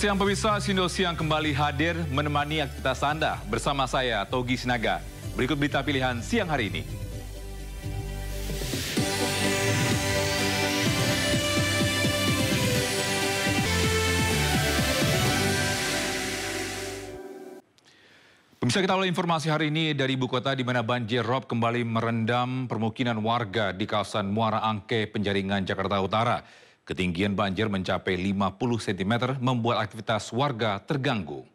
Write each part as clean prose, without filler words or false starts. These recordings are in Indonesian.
Siang pemirsa, Sindo Siang kembali hadir menemani aktivitas Anda bersama saya, Togi Sinaga. Berikut berita pilihan siang hari ini. Pemirsa, kita awali informasi hari ini dari ibu kota di mana banjir rob kembali merendam permukiman warga di kawasan Muara Angke, Penjaringan, Jakarta Utara. Ketinggian banjir mencapai 50 cm membuat aktivitas warga terganggu.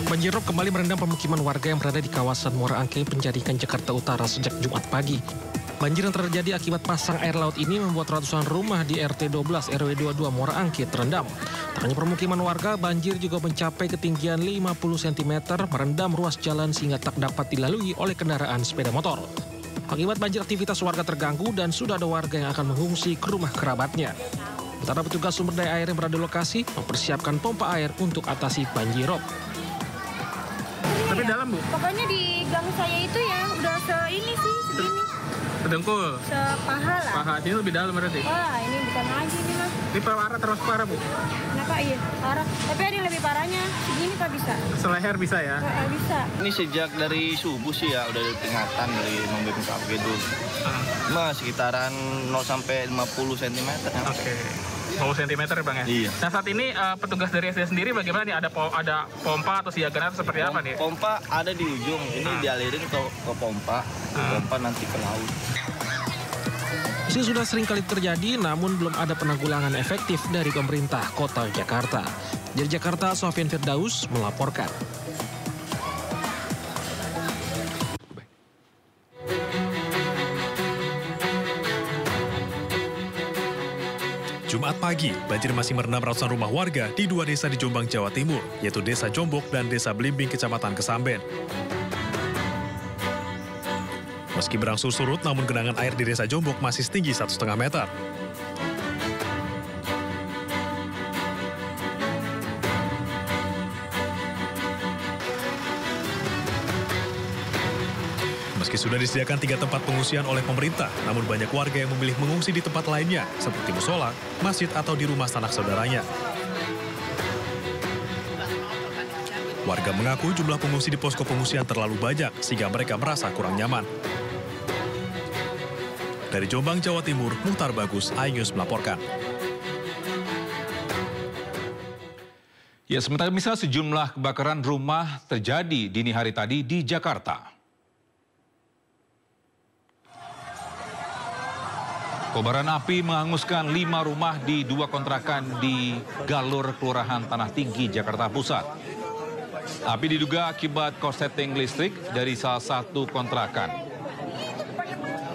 Banjir rob kembali merendam permukiman warga yang berada di kawasan Muara Angke, Penjaringan, Jakarta Utara sejak Jumat pagi. Banjir yang terjadi akibat pasang air laut ini membuat ratusan rumah di RT 12 RW 22 Muara Angke terendam. Tak hanya permukiman warga, banjir juga mencapai ketinggian 50 cm merendam ruas jalan sehingga tak dapat dilalui oleh kendaraan sepeda motor. Akibat banjir, aktivitas warga terganggu dan sudah ada warga yang akan mengungsi ke rumah kerabatnya. Sementara petugas sumber daya air yang berada di lokasi mempersiapkan pompa air untuk atasi banjir rob. Tapi dalam, Bu? Pokoknya di gang saya itu ya udah segini sih, segini. Sedengkul? Sepaha lah. Paha, ini lebih dalam berarti? Wah, ini bukan lagi nih, Mas. Ini parah, terus parah, Bu? Kenapa? Iya, parah. Tapi ada yang lebih parahnya. Segini Pak bisa. Seleher bisa ya? Bisa. Ini sejak dari subuh sih ya, udah ada peringatan dari BMKG gitu. Sekitaran 0 sampai 50 cm. Oke. 10 cm ya Bang ya? Iya. Nah saat ini petugas dari SD sendiri bagaimana nih? Ada pompa atau siaga atau seperti apa nih? Pompa ada di ujung, ini dialirin ke pompa. Pompa nanti ke laut. Meski sudah sering kali terjadi, namun belum ada penanggulangan efektif dari pemerintah Kota Jakarta. Dari Jakarta, Sofyan Firdaus melaporkan. Jumat pagi, banjir masih merendam ratusan rumah warga di dua desa di Jombang, Jawa Timur, yaitu Desa Jombok dan Desa Belimbing, Kecamatan Kesamben. Meski berangsur surut, namun genangan air di Desa Jombok masih setinggi 1,5 meter. Meski sudah disediakan 3 tempat pengungsian oleh pemerintah, namun banyak warga yang memilih mengungsi di tempat lainnya, seperti musola, masjid, atau di rumah sanak saudaranya. Warga mengaku jumlah pengungsi di posko pengungsian terlalu banyak, sehingga mereka merasa kurang nyaman. Dari Jombang, Jawa Timur, Muhtar Bagus, iNews melaporkan. Ya, sementara misalnya sejumlah kebakaran rumah terjadi dini hari tadi di Jakarta. Kobaran api menghanguskan 5 rumah di 2 kontrakan di Galur, Kelurahan Tanah Tinggi, Jakarta Pusat. Api diduga akibat korsleting listrik dari salah satu kontrakan.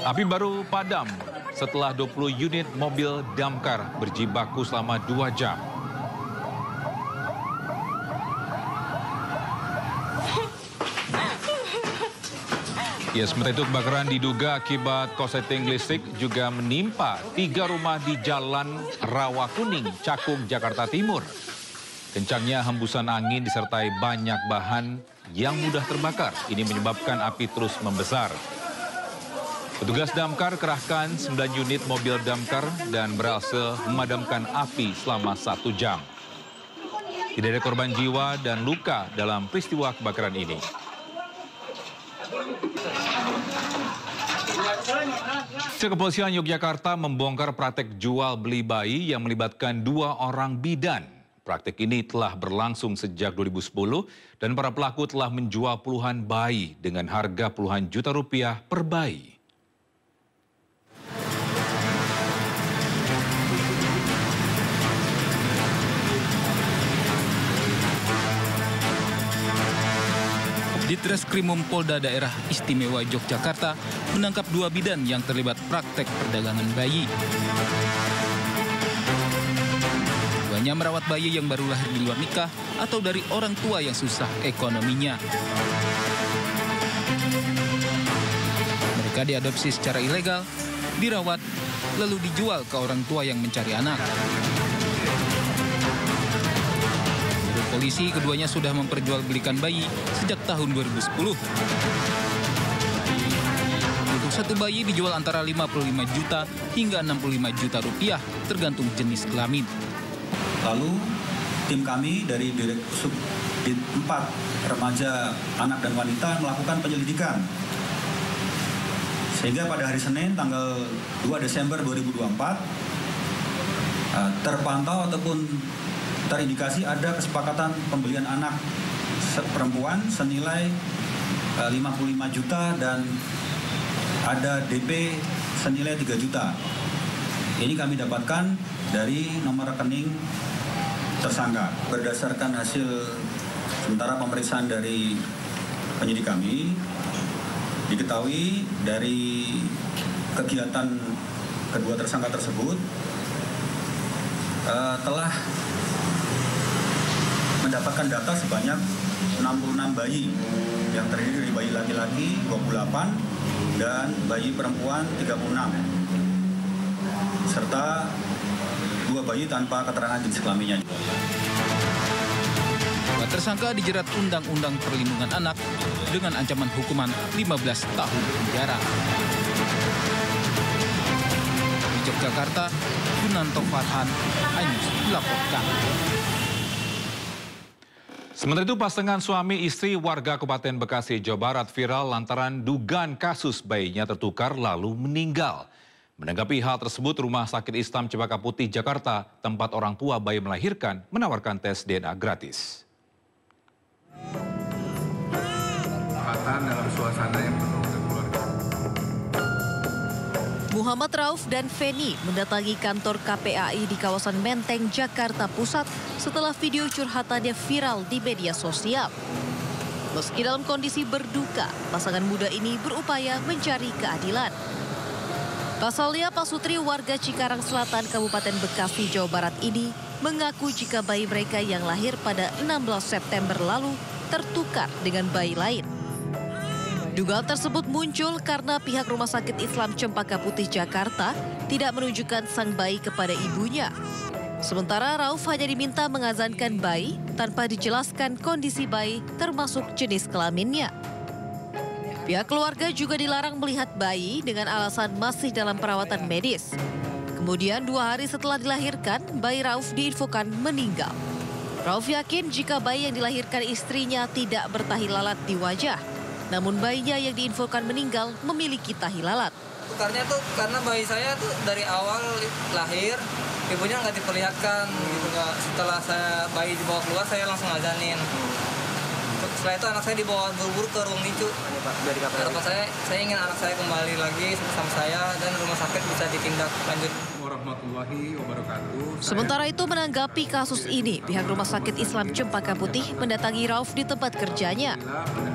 Api baru padam setelah 20 unit mobil damkar berjibaku selama 2 jam. Ya, sementara itu kebakaran diduga akibat korsleting listrik juga menimpa 3 rumah di Jalan Rawa Kuning, Cakung, Jakarta Timur. Kencangnya hembusan angin disertai banyak bahan yang mudah terbakar. Ini menyebabkan api terus membesar. Petugas damkar kerahkan 9 unit mobil damkar dan berhasil memadamkan api selama 1 jam. Tidak ada korban jiwa dan luka dalam peristiwa kebakaran ini. Kepolisian Yogyakarta membongkar praktek jual beli bayi yang melibatkan 2 orang bidan. Praktek ini telah berlangsung sejak 2010 dan para pelaku telah menjual puluhan bayi dengan harga puluhan juta rupiah per bayi. Ditreskrimum Polda Daerah Istimewa Yogyakarta menangkap 2 bidan yang terlibat praktek perdagangan bayi. Keduanya merawat bayi yang baru lahir di luar nikah atau dari orang tua yang susah ekonominya. Mereka diadopsi secara ilegal, dirawat, lalu dijual ke orang tua yang mencari anak. Polisi, keduanya sudah memperjualbelikan bayi sejak tahun 2010. Untuk satu bayi dijual antara 55 juta hingga 65 juta rupiah tergantung jenis kelamin. Lalu tim kami dari Direksub 4 Remaja, Anak dan Wanita melakukan penyelidikan. Sehingga pada hari Senin tanggal 2 Desember 2024 terpantau ataupun terindikasi ada kesepakatan pembelian anak perempuan senilai 55 juta dan ada DP senilai 3 juta. Ini kami dapatkan dari nomor rekening tersangka. Berdasarkan hasil sementara pemeriksaan dari penyidik kami, diketahui dari kegiatan kedua tersangka tersebut telah mendapatkan data sebanyak 66 bayi yang terdiri dari bayi laki-laki 28 dan bayi perempuan 36 serta 2 bayi tanpa keterangan jenis kelaminnya. Tersangka dijerat Undang-Undang Perlindungan Anak dengan ancaman hukuman 15 tahun penjara. Di Yogyakarta, Gunanto Farhan, iNews melaporkan. Sementara itu, pasangan suami istri warga Kabupaten Bekasi, Jawa Barat viral lantaran dugaan kasus bayinya tertukar lalu meninggal. Menanggapi hal tersebut, Rumah Sakit Islam Cempaka Putih, Jakarta, tempat orang tua bayi melahirkan, menawarkan tes DNA gratis. Dalam suasana yang penuh keluarga. Muhammad Rauf dan Feni mendatangi kantor KPAI di kawasan Menteng, Jakarta Pusat setelah video curhatannya viral di media sosial. Meski dalam kondisi berduka, pasangan muda ini berupaya mencari keadilan. Pasalnya, Pak Sutri, warga Cikarang Selatan, Kabupaten Bekasi, Jawa Barat ini mengaku jika bayi mereka yang lahir pada 16 September lalu tertukar dengan bayi lain. Dugaan tersebut muncul karena pihak Rumah Sakit Islam Cempaka Putih Jakarta tidak menunjukkan sang bayi kepada ibunya. Sementara Rauf hanya diminta mengazankan bayi tanpa dijelaskan kondisi bayi termasuk jenis kelaminnya. Pihak keluarga juga dilarang melihat bayi dengan alasan masih dalam perawatan medis. Kemudian 2 hari setelah dilahirkan, bayi Rauf diinfokan meninggal. Rauf yakin jika bayi yang dilahirkan istrinya tidak bertahi lalat di wajah. Namun bayinya yang diinfokan meninggal memiliki tahi lalat. Tukarnya tuh karena bayi saya tuh dari awal lahir, ibunya nggak diperlihatkan. Gitu. Setelah bayi dibawa keluar, saya langsung azanin. Setelah itu anak saya dibawa buru-buru ke ruang NICU. Harapan saya ingin anak saya kembali lagi bersama saya dan rumah sakit bisa ditindak lanjut. Warahmatullahi wabarakatuh. Sementara itu, menanggapi kasus ini, pihak Rumah Sakit Islam Cempaka Putih mendatangi Rauf di tempat kerjanya.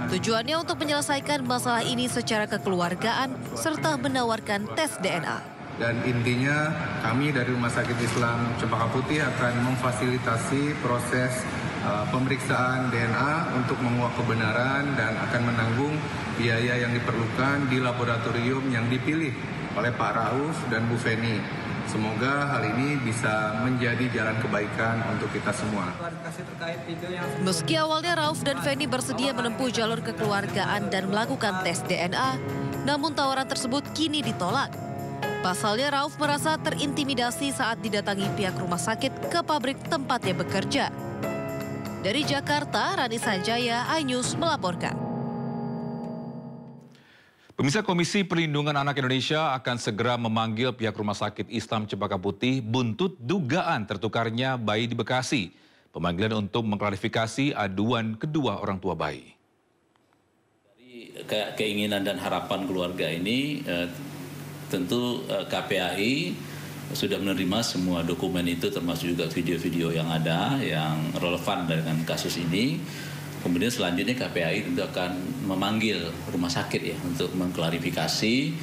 Tujuannya untuk menyelesaikan masalah ini secara kekeluargaan serta menawarkan tes DNA. Dan intinya kami dari Rumah Sakit Islam Cempaka Putih akan memfasilitasi proses pemeriksaan DNA untuk menguak kebenaran dan akan menanggung biaya yang diperlukan di laboratorium yang dipilih oleh Pak Rauf dan Bu Feni. Semoga hal ini bisa menjadi jalan kebaikan untuk kita semua. Meski awalnya Rauf dan Feni bersedia menempuh jalur kekeluargaan dan melakukan tes DNA, namun tawaran tersebut kini ditolak. Pasalnya Rauf merasa terintimidasi saat didatangi pihak rumah sakit ke pabrik tempatnya bekerja. Dari Jakarta, Rani Sanjaya, iNews melaporkan. Pemirsa, Komisi Perlindungan Anak Indonesia akan segera memanggil pihak Rumah Sakit Islam Cempaka Putih buntut dugaan tertukarnya bayi di Bekasi. Pemanggilan untuk mengklarifikasi aduan kedua orang tua bayi. Dari keinginan dan harapan keluarga ini, tentu KPAI sudah menerima semua dokumen itu, termasuk juga video-video yang ada yang relevan dengan kasus ini. Kemudian selanjutnya KPAI tentu akan memanggil rumah sakit ya untuk mengklarifikasi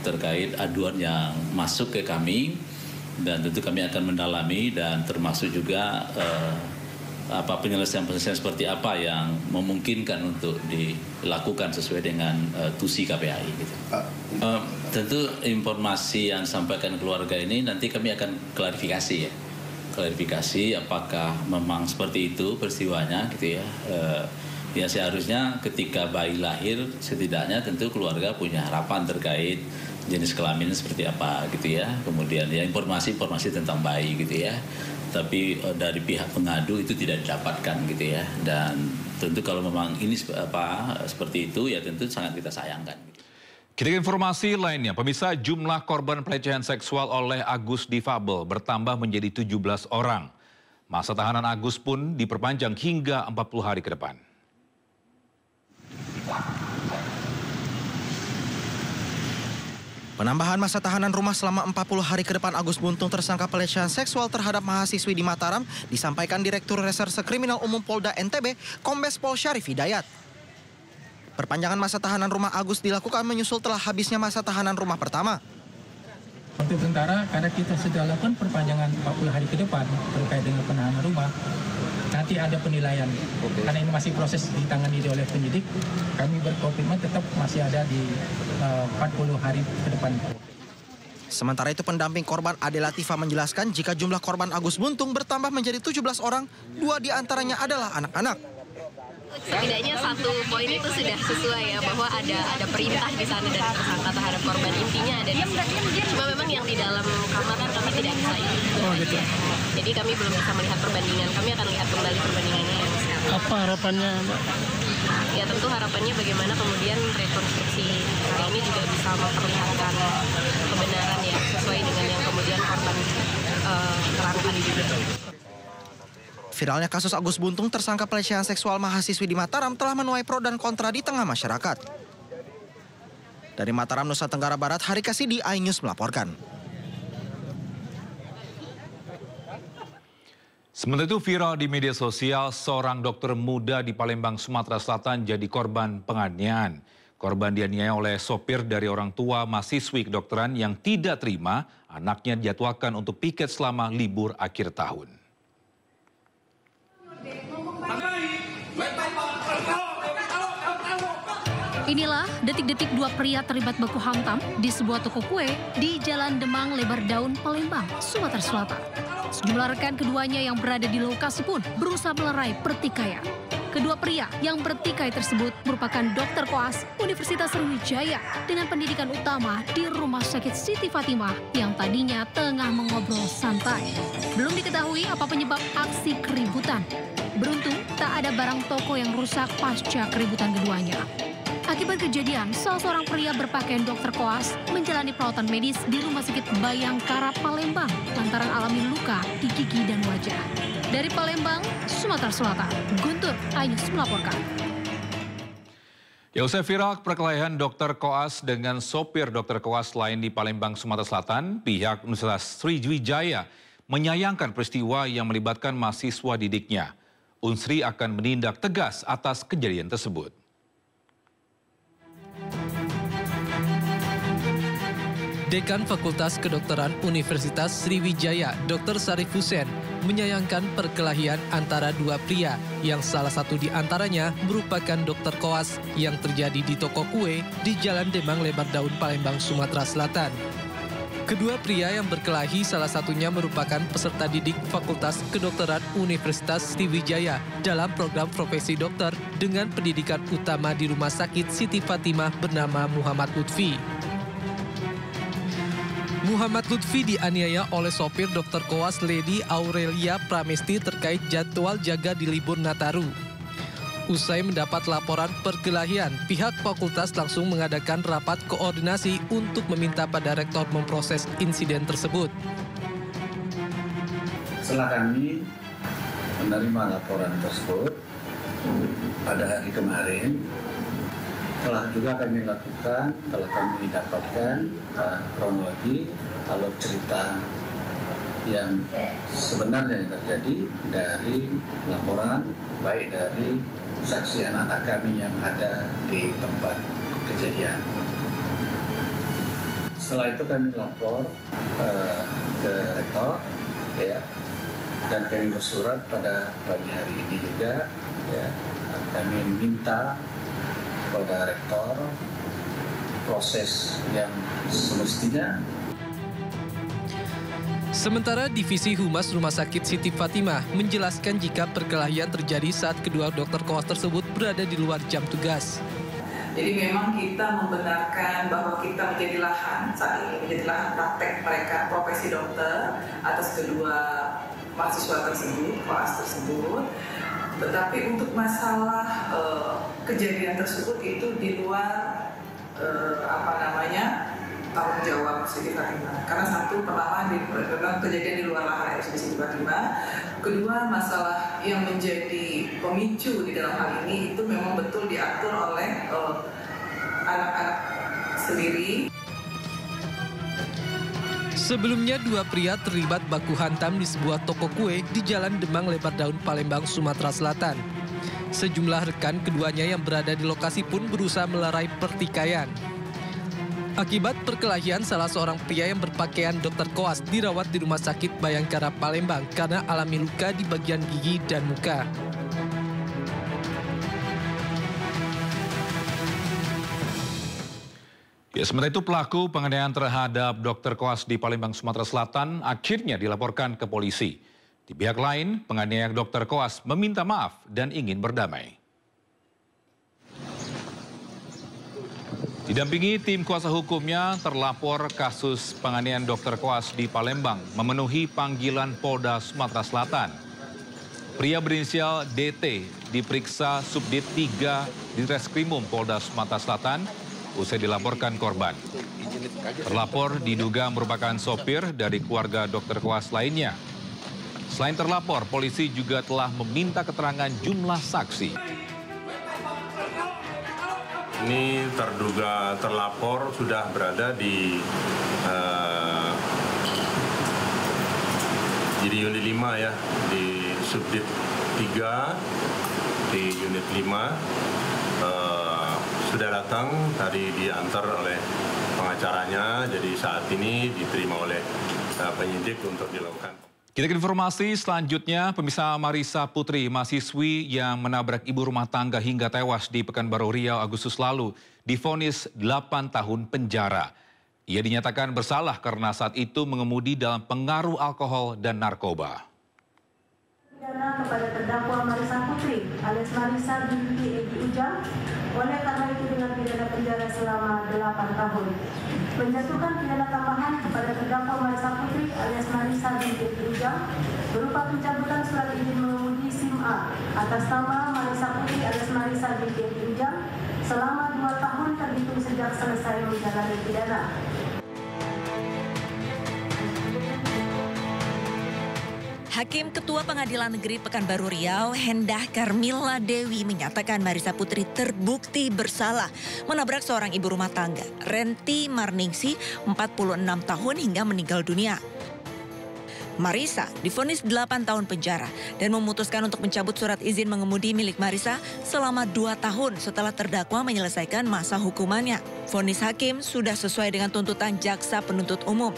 terkait aduan yang masuk ke kami, dan tentu kami akan mendalami dan termasuk juga penyelesaian seperti apa yang memungkinkan untuk dilakukan sesuai dengan tusi KPAI gitu. Tentu informasi yang disampaikan keluarga ini nanti kami akan klarifikasi ya. Klarifikasi apakah memang seperti itu peristiwanya gitu ya. Ya seharusnya ketika bayi lahir setidaknya tentu keluarga punya harapan terkait jenis kelamin seperti apa gitu ya. Kemudian ya informasi tentang bayi gitu ya. Tapi dari pihak pengadu itu tidak didapatkan gitu ya. Dan tentu kalau memang ini seperti itu ya tentu sangat kita sayangkan. Kita ke informasi lainnya, pemirsa, jumlah korban pelecehan seksual oleh Agus difabel bertambah menjadi 17 orang. Masa tahanan Agus pun diperpanjang hingga 40 hari ke depan. Penambahan masa tahanan rumah selama 40 hari ke depan Agus Buntung tersangka pelecehan seksual terhadap mahasiswi di Mataram disampaikan Direktur Reserse Kriminal Umum Polda NTB, Kombes Pol Syarif Hidayat. Perpanjangan masa tahanan rumah Agus dilakukan menyusul telah habisnya masa tahanan rumah pertama. Untuk tentara, karena kita sudah lakukan perpanjangan 40 hari ke depan terkait dengan penahanan rumah, nanti ada penilaian. Karena ini masih proses ditangani oleh penyidik, kami berkomitmen tetap masih ada di 40 hari ke depan. Sementara itu pendamping korban Ade Latifah menjelaskan jika jumlah korban Agus Buntung bertambah menjadi 17 orang, 2 diantaranya adalah anak-anak. Setidaknya satu poin itu sudah sesuai ya, bahwa ada perintah di sana dari tersangka terhadap korban, intinya ada di sini. Cuma memang yang di dalam kamar kan kami tidak bisa itu. Gitu. Jadi kami belum bisa melihat perbandingan, kami akan lihat kembali perbandingannya yang sekarang. Apa harapannya, Mbak? Ya tentu harapannya bagaimana kemudian rekonstruksi hari ini juga bisa memperlihatkan kebenaran ya, sesuai dengan yang kemudian korban terangkan juga. Viralnya kasus Agus Buntung tersangka pelecehan seksual mahasiswi di Mataram telah menuai pro dan kontra di tengah masyarakat. Dari Mataram, Nusa Tenggara Barat, Hari Kasidi, iNews melaporkan. Sementara itu viral di media sosial, seorang dokter muda di Palembang, Sumatera Selatan jadi korban penganiayaan. Korban dianiaya oleh sopir dari orang tua mahasiswi kedokteran yang tidak terima anaknya dijadwalkan untuk piket selama libur akhir tahun. Inilah detik-detik dua pria terlibat baku hantam di sebuah toko kue di Jalan Demang Lebar Daun, Palembang, Sumatera Selatan. Sejumlah rekan keduanya yang berada di lokasi pun berusaha melerai pertikaian. Kedua pria yang bertikai tersebut merupakan dokter koas Universitas Sriwijaya dengan pendidikan utama di Rumah Sakit Siti Fatimah yang tadinya tengah mengobrol santai. Belum diketahui apa penyebab aksi keributan. Beruntung tak ada barang toko yang rusak pasca keributan keduanya. Akibat kejadian, salah seorang pria berpakaian dokter koas menjalani perawatan medis di Rumah Sakit Bayangkara, Palembang, lantaran alami luka di gigi dan wajah. Dari Palembang, Sumatera Selatan, Guntur, iNews melaporkan. Ya, usai viral perkelahian dokter koas dengan sopir dokter koas lain di Palembang, Sumatera Selatan, pihak Universitas Sriwijaya menyayangkan peristiwa yang melibatkan mahasiswa didiknya. Unsri akan menindak tegas atas kejadian tersebut. Dekan Fakultas Kedokteran Universitas Sriwijaya, Dr. Sarif Hussein, menyayangkan perkelahian antara dua pria yang salah satu di antaranya merupakan dokter koas yang terjadi di toko kue di Jalan Demang Lebar Daun, Palembang, Sumatera Selatan. Kedua pria yang berkelahi salah satunya merupakan peserta didik Fakultas Kedokteran Universitas Sriwijaya dalam program profesi dokter dengan pendidikan utama di Rumah Sakit Siti Fatimah bernama Muhammad Lutfi. Muhammad Lutfi dianiaya oleh sopir dokter koas Lady Aurelia Pramesti terkait jadwal jaga di libur Nataru. Usai mendapat laporan perkelahian, pihak fakultas langsung mengadakan rapat koordinasi untuk meminta pada rektor memproses insiden tersebut. Setelah kami menerima laporan tersebut pada hari kemarin, telah juga kami lakukan, telah kami dapatkan kronologi alur cerita yang sebenarnya yang terjadi dari laporan, baik dari saksi anak-anak kami yang ada di tempat kejadian. Setelah itu kami lapor ke rektor, ya, dan kami bersurat pada pagi hari ini juga, ya, kami minta kepada rektor proses yang semestinya. Sementara Divisi Humas Rumah Sakit Siti Fatimah menjelaskan jika perkelahian terjadi saat kedua dokter koas tersebut berada di luar jam tugas. Jadi memang kita membenarkan bahwa kita menjadi lahan saat ini, menjadi lahan praktek mereka profesi dokter atas kedua mahasiswa tersebut, koas tersebut. Tetapi untuk masalah kejadian tersebut itu di luar tanggung jawab Siti Fatimah. Karena satu, pertama kejadian di luar lahan RSUD Siti Fatimah. Kedua, masalah yang menjadi pemicu di dalam hal ini itu memang betul diatur oleh anak-anak sendiri. Sebelumnya, dua pria terlibat baku hantam di sebuah toko kue di Jalan Demang Lebar Daun, Palembang, Sumatera Selatan. Sejumlah rekan keduanya yang berada di lokasi pun berusaha melerai pertikaian. Akibat perkelahian, salah seorang pria yang berpakaian dokter koas dirawat di Rumah Sakit Bayangkara, Palembang karena alami luka di bagian gigi dan muka. Ya, sementara itu pelaku penganiayaan terhadap dokter koas di Palembang, Sumatera Selatan akhirnya dilaporkan ke polisi. Di pihak lain, penganiaya dokter koas meminta maaf dan ingin berdamai. Didampingi tim kuasa hukumnya, terlapor kasus penganiayaan dokter koas di Palembang memenuhi panggilan Polda Sumatera Selatan. Pria berinisial DT diperiksa Subdit 3 di Reskrimum Polda Sumatera Selatan usai dilaporkan korban. Terlapor diduga merupakan sopir dari keluarga dokter koas lainnya. Selain terlapor, polisi juga telah meminta keterangan jumlah saksi. Ini terduga terlapor sudah berada di unit 5 ya, di Subdit 3 di unit 5. Sudah datang, tadi diantar oleh pengacaranya, jadi saat ini diterima oleh penyidik untuk dilakukan. Kita ke informasi selanjutnya, pemirsa. Marisa Putri, mahasiswi yang menabrak ibu rumah tangga hingga tewas di Pekanbaru Riau Agustus lalu, divonis 8 tahun penjara. Ia dinyatakan bersalah karena saat itu mengemudi dalam pengaruh alkohol dan narkoba. Pidana kepada terdakwa Marisa Putri alias Marisa binti Egi Ujang, oleh karena itu dengan pidana penjara selama 8 tahun. Menjatuhkan pidana tambahan kepada terdakwa Marisa Putri alias Marisa binti Egi Ujang berupa pencabutan surat izin mengemudi SIM A atas nama Marisa Putri alias Marisa binti Egi Ujang selama 2 tahun terhitung sejak selesai menjalani pidana. Hakim Ketua Pengadilan Negeri Pekanbaru Riau, Hendah Karmila Dewi, menyatakan Marisa Putri terbukti bersalah menabrak seorang ibu rumah tangga, Renti Marningsi, 46 tahun hingga meninggal dunia. Marisa divonis 8 tahun penjara dan memutuskan untuk mencabut surat izin mengemudi milik Marisa selama 2 tahun setelah terdakwa menyelesaikan masa hukumannya. Vonis hakim sudah sesuai dengan tuntutan jaksa penuntut umum.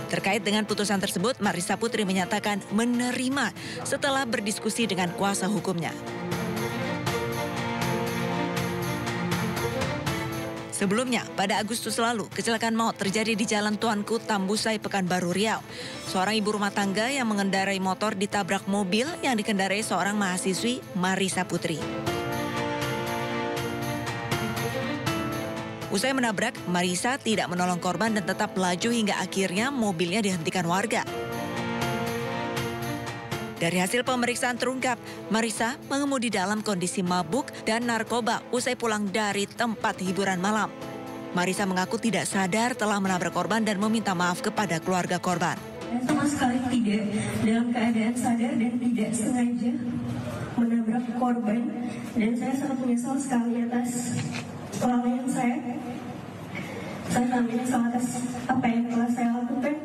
Terkait dengan putusan tersebut, Marisa Putri menyatakan menerima setelah berdiskusi dengan kuasa hukumnya. Sebelumnya, pada Agustus lalu, kecelakaan maut terjadi di Jalan Tuanku, Tambusai, Pekanbaru Riau. Seorang ibu rumah tangga yang mengendarai motor ditabrak mobil yang dikendarai seorang mahasiswi, Marisa Putri. Usai menabrak, Marisa tidak menolong korban dan tetap melaju hingga akhirnya mobilnya dihentikan warga. Dari hasil pemeriksaan terungkap, Marisa mengemudi dalam kondisi mabuk dan narkoba usai pulang dari tempat hiburan malam. Marisa mengaku tidak sadar telah menabrak korban dan meminta maaf kepada keluarga korban. Sama sekali tidak dalam keadaan sadar dan tidak sengaja menabrak korban, dan saya sangat menyesal sekali atas kelalaian saya. Saya sangat menyesal atas apa yang telah saya lakukan.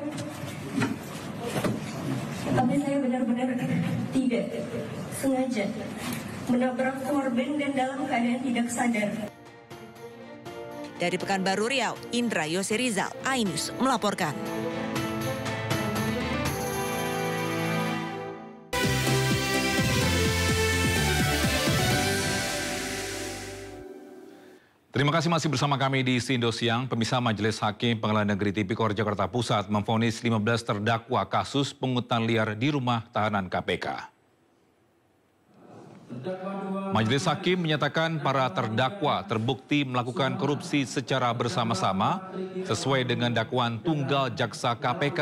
Tapi saya benar-benar tidak sengaja menabrak korban dan dalam keadaan tidak sadar. Dari Pekanbaru Riau, Indra Yose Rizal, iNews melaporkan. Terima kasih masih bersama kami di Sindo Siang. Pemirsa, Majelis Hakim Pengadilan Negeri Tipikor Jakarta Pusat memvonis 15 terdakwa kasus pungutan liar di rumah tahanan KPK. Majelis Hakim menyatakan para terdakwa terbukti melakukan korupsi secara bersama-sama sesuai dengan dakwaan tunggal jaksa KPK.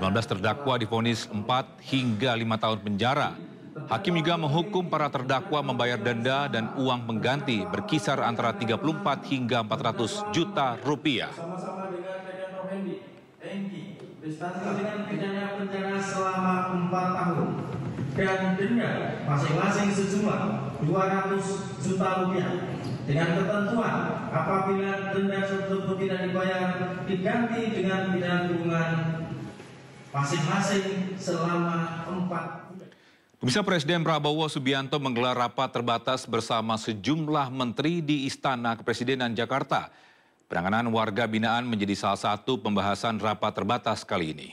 15 terdakwa divonis 4 hingga 5 tahun penjara. Hakim juga menghukum para terdakwa membayar denda dan uang pengganti berkisar antara 34 hingga 400 juta rupiah. Sama-sama dengan Teddy Effendi, Engki, distansi dengan pidana penjara selama 4 tahun dan denda masing-masing sejumlah 200 juta rupiah. Dengan ketentuan apabila denda tersebut tidak dibayar diganti dengan pidana kurungan masing-masing selama 4 bulan. Pemirsa, Presiden Prabowo Subianto menggelar rapat terbatas bersama sejumlah menteri di Istana Kepresidenan Jakarta. Penanganan warga binaan menjadi salah satu pembahasan rapat terbatas kali ini.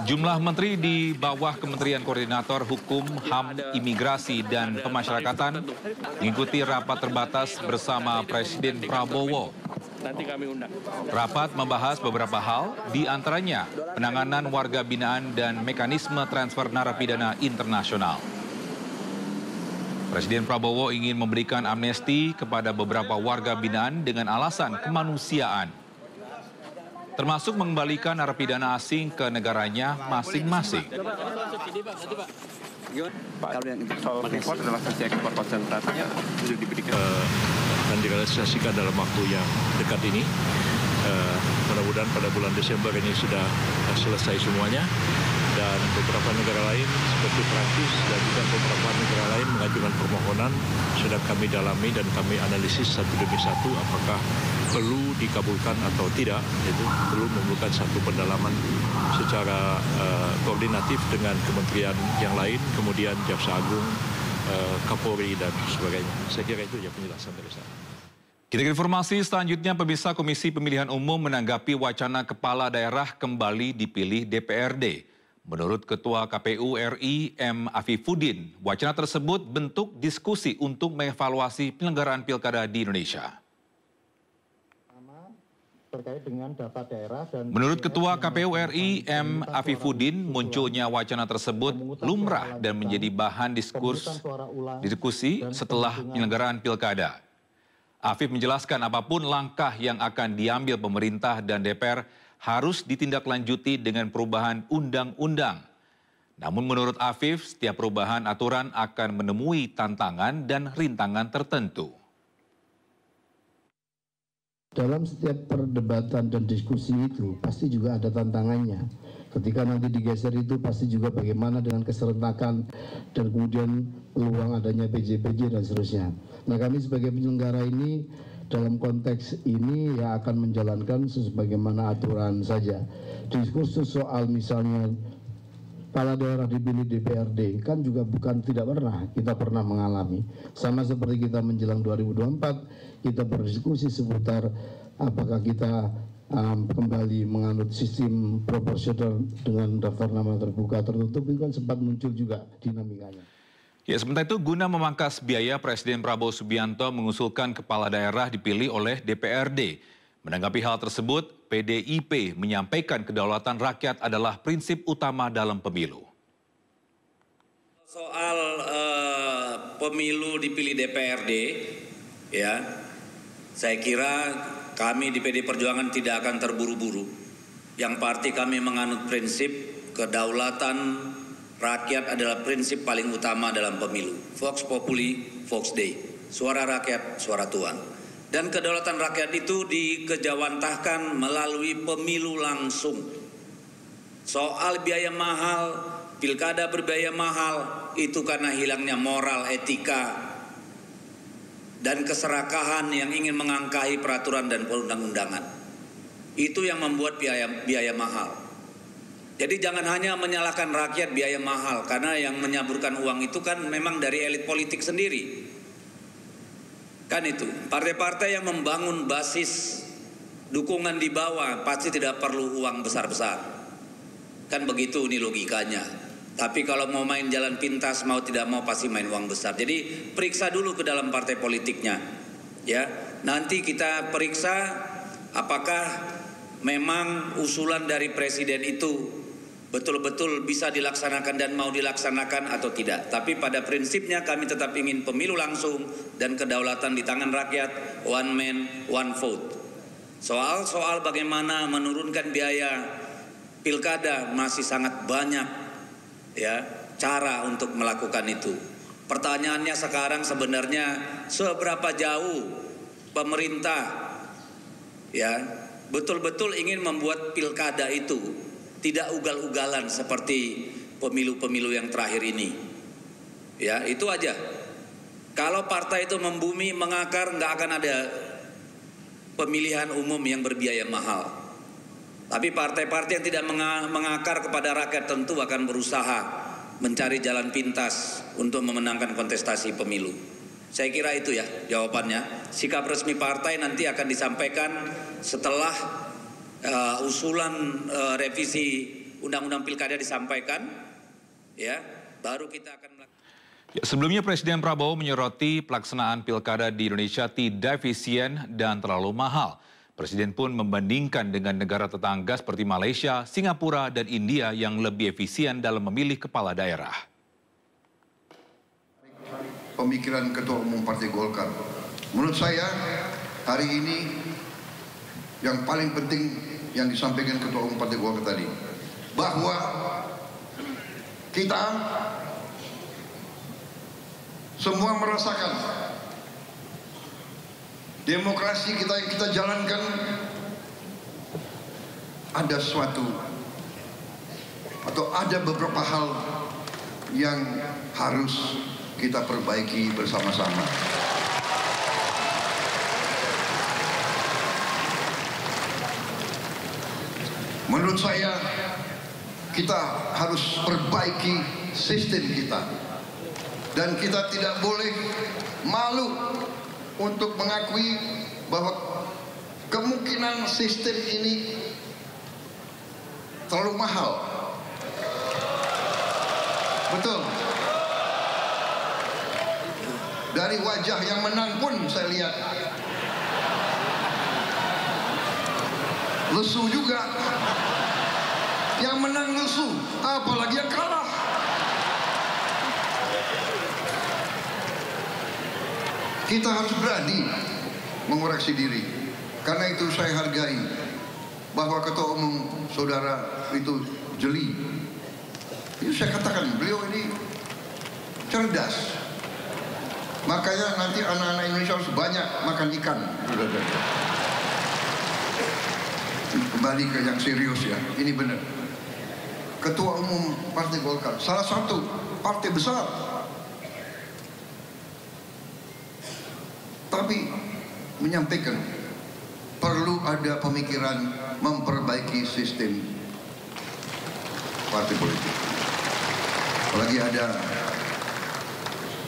Sejumlah menteri di bawah Kementerian Koordinator Hukum, HAM, Imigrasi, dan Pemasyarakatan mengikuti rapat terbatas bersama Presiden Prabowo. Nanti kami undang. Rapat membahas beberapa hal, di antaranya penanganan warga binaan dan mekanisme transfer narapidana internasional. Presiden Prabowo ingin memberikan amnesti kepada beberapa warga binaan dengan alasan kemanusiaan, termasuk mengembalikan narapidana asing ke negaranya masing-masing. Kalau yang soal ekspor adalah sesi ekspor konsentrasinya sudah diberikan dan direalisasikan dalam waktu yang dekat ini. Mudah-mudahan pada bulan Desember ini sudah selesai semuanya. Dan beberapa negara lain seperti Prancis dan juga beberapa negara lain mengajukan permohonan sedang kami dalami dan kami analisis satu demi satu apakah perlu dikabulkan atau tidak. Itu perlu memerlukan satu pendalaman secara koordinatif dengan kementerian yang lain, kemudian Jaksa Agung, Kapolri dan sebagainya. Saya kira itu ya penjelasan dari saya. Kita ke informasi selanjutnya, pemirsa. Komisi Pemilihan Umum menanggapi wacana kepala daerah kembali dipilih DPRD. Menurut Ketua KPU RI M. Afifuddin, wacana tersebut bentuk diskusi untuk mengevaluasi penyelenggaraan pilkada di Indonesia. Menurut Ketua KPU RI M. Afifuddin, munculnya wacana tersebut lumrah dan menjadi bahan diskusi setelah penyelenggaraan pilkada. Afif menjelaskan apapun langkah yang akan diambil pemerintah dan DPR harus ditindaklanjuti dengan perubahan undang-undang. Namun menurut Afif, setiap perubahan aturan akan menemui tantangan dan rintangan tertentu. Dalam setiap perdebatan dan diskusi itu pasti juga ada tantangannya. Ketika nanti digeser itu pasti juga bagaimana dengan keserentakan dan kemudian peluang adanya PJ-PJ dan seterusnya. Nah, kami sebagai penyelenggara ini dalam konteks ini ya akan menjalankan sebagaimana aturan saja. Diskursus soal misalnya kepala daerah dipilih DPRD kan juga bukan tidak pernah, kita pernah mengalami. Sama seperti kita menjelang 2024, kita berdiskusi seputar apakah kita kembali menganut sistem proporsional dengan daftar nama terbuka tertutup, itu kan sempat muncul juga dinamikanya. Ya, sementara itu guna memangkas biaya, Presiden Prabowo Subianto mengusulkan kepala daerah dipilih oleh DPRD. Menanggapi hal tersebut, PDIP menyampaikan kedaulatan rakyat adalah prinsip utama dalam pemilu. Soal pemilu dipilih DPRD, ya, saya kira kami di PD Perjuangan tidak akan terburu-buru. Yang pasti kami menganut prinsip kedaulatan rakyat adalah prinsip paling utama dalam pemilu. Vox Populi, Vox Dei. Suara rakyat, suara Tuhan. Dan kedaulatan rakyat itu dikejawantahkan melalui pemilu langsung. Soal biaya mahal, pilkada berbiaya mahal, itu karena hilangnya moral, etika, dan keserakahan yang ingin mengangkahi peraturan dan perundang-undangan. Itu yang membuat biaya mahal. Jadi jangan hanya menyalahkan rakyat biaya mahal, karena yang menyaburkan uang itu kan memang dari elit politik sendiri. Kan itu, partai-partai yang membangun basis dukungan di bawah pasti tidak perlu uang besar-besar. Kan begitu ini logikanya. Tapi kalau mau main jalan pintas, mau tidak mau pasti main uang besar. Jadi periksa dulu ke dalam partai politiknya. Ya, nanti kita periksa apakah memang usulan dari presiden itu betul-betul bisa dilaksanakan dan mau dilaksanakan atau tidak. Tapi pada prinsipnya kami tetap ingin pemilu langsung dan kedaulatan di tangan rakyat, one man, one vote. Soal bagaimana menurunkan biaya pilkada masih sangat banyak ya cara untuk melakukan itu. Pertanyaannya sekarang sebenarnya seberapa jauh pemerintah ya betul-betul ingin membuat pilkada itu tidak ugal-ugalan seperti pemilu-pemilu yang terakhir ini. Ya, itu aja. Kalau partai itu membumi, mengakar, nggak akan ada pemilihan umum yang berbiaya mahal. Tapi partai-partai yang tidak mengakar kepada rakyat tentu akan berusaha mencari jalan pintas untuk memenangkan kontestasi pemilu. Saya kira itu ya jawabannya. Sikap resmi partai nanti akan disampaikan setelah usulan revisi undang-undang pilkada disampaikan, ya, baru kita akan melakukan. Ya, sebelumnya Presiden Prabowo menyoroti pelaksanaan pilkada di Indonesia tidak efisien dan terlalu mahal. Presiden pun membandingkan dengan negara tetangga seperti Malaysia, Singapura, dan India yang lebih efisien dalam memilih kepala daerah. Pemikiran Ketua Umum Partai Golkar, menurut saya hari ini yang paling penting yang disampaikan Ketua Umum Partai Golkar tadi, bahwa kita semua merasakan demokrasi kita yang kita jalankan ada suatu atau ada beberapa hal yang harus kita perbaiki bersama-sama. Menurut saya kita harus perbaiki sistem kita dan kita tidak boleh malu untuk mengakui bahwa kemungkinan sistem ini terlalu mahal. Betul. Dari wajah yang menang pun saya lihat lesu juga. Yang menang lesu, apalagi yang kalah. Kita harus berani mengoreksi diri. Karena itu saya hargai bahwa Ketua Umum Saudara itu jeli. Itu saya katakan, beliau ini cerdas. Makanya nanti anak-anak Indonesia harus banyak makan ikan. Kembali ke yang serius ya, ini benar. Ketua Umum Partai Golkar, salah satu partai besar, tapi menyampaikan perlu ada pemikiran memperbaiki sistem partai politik. Apalagi ada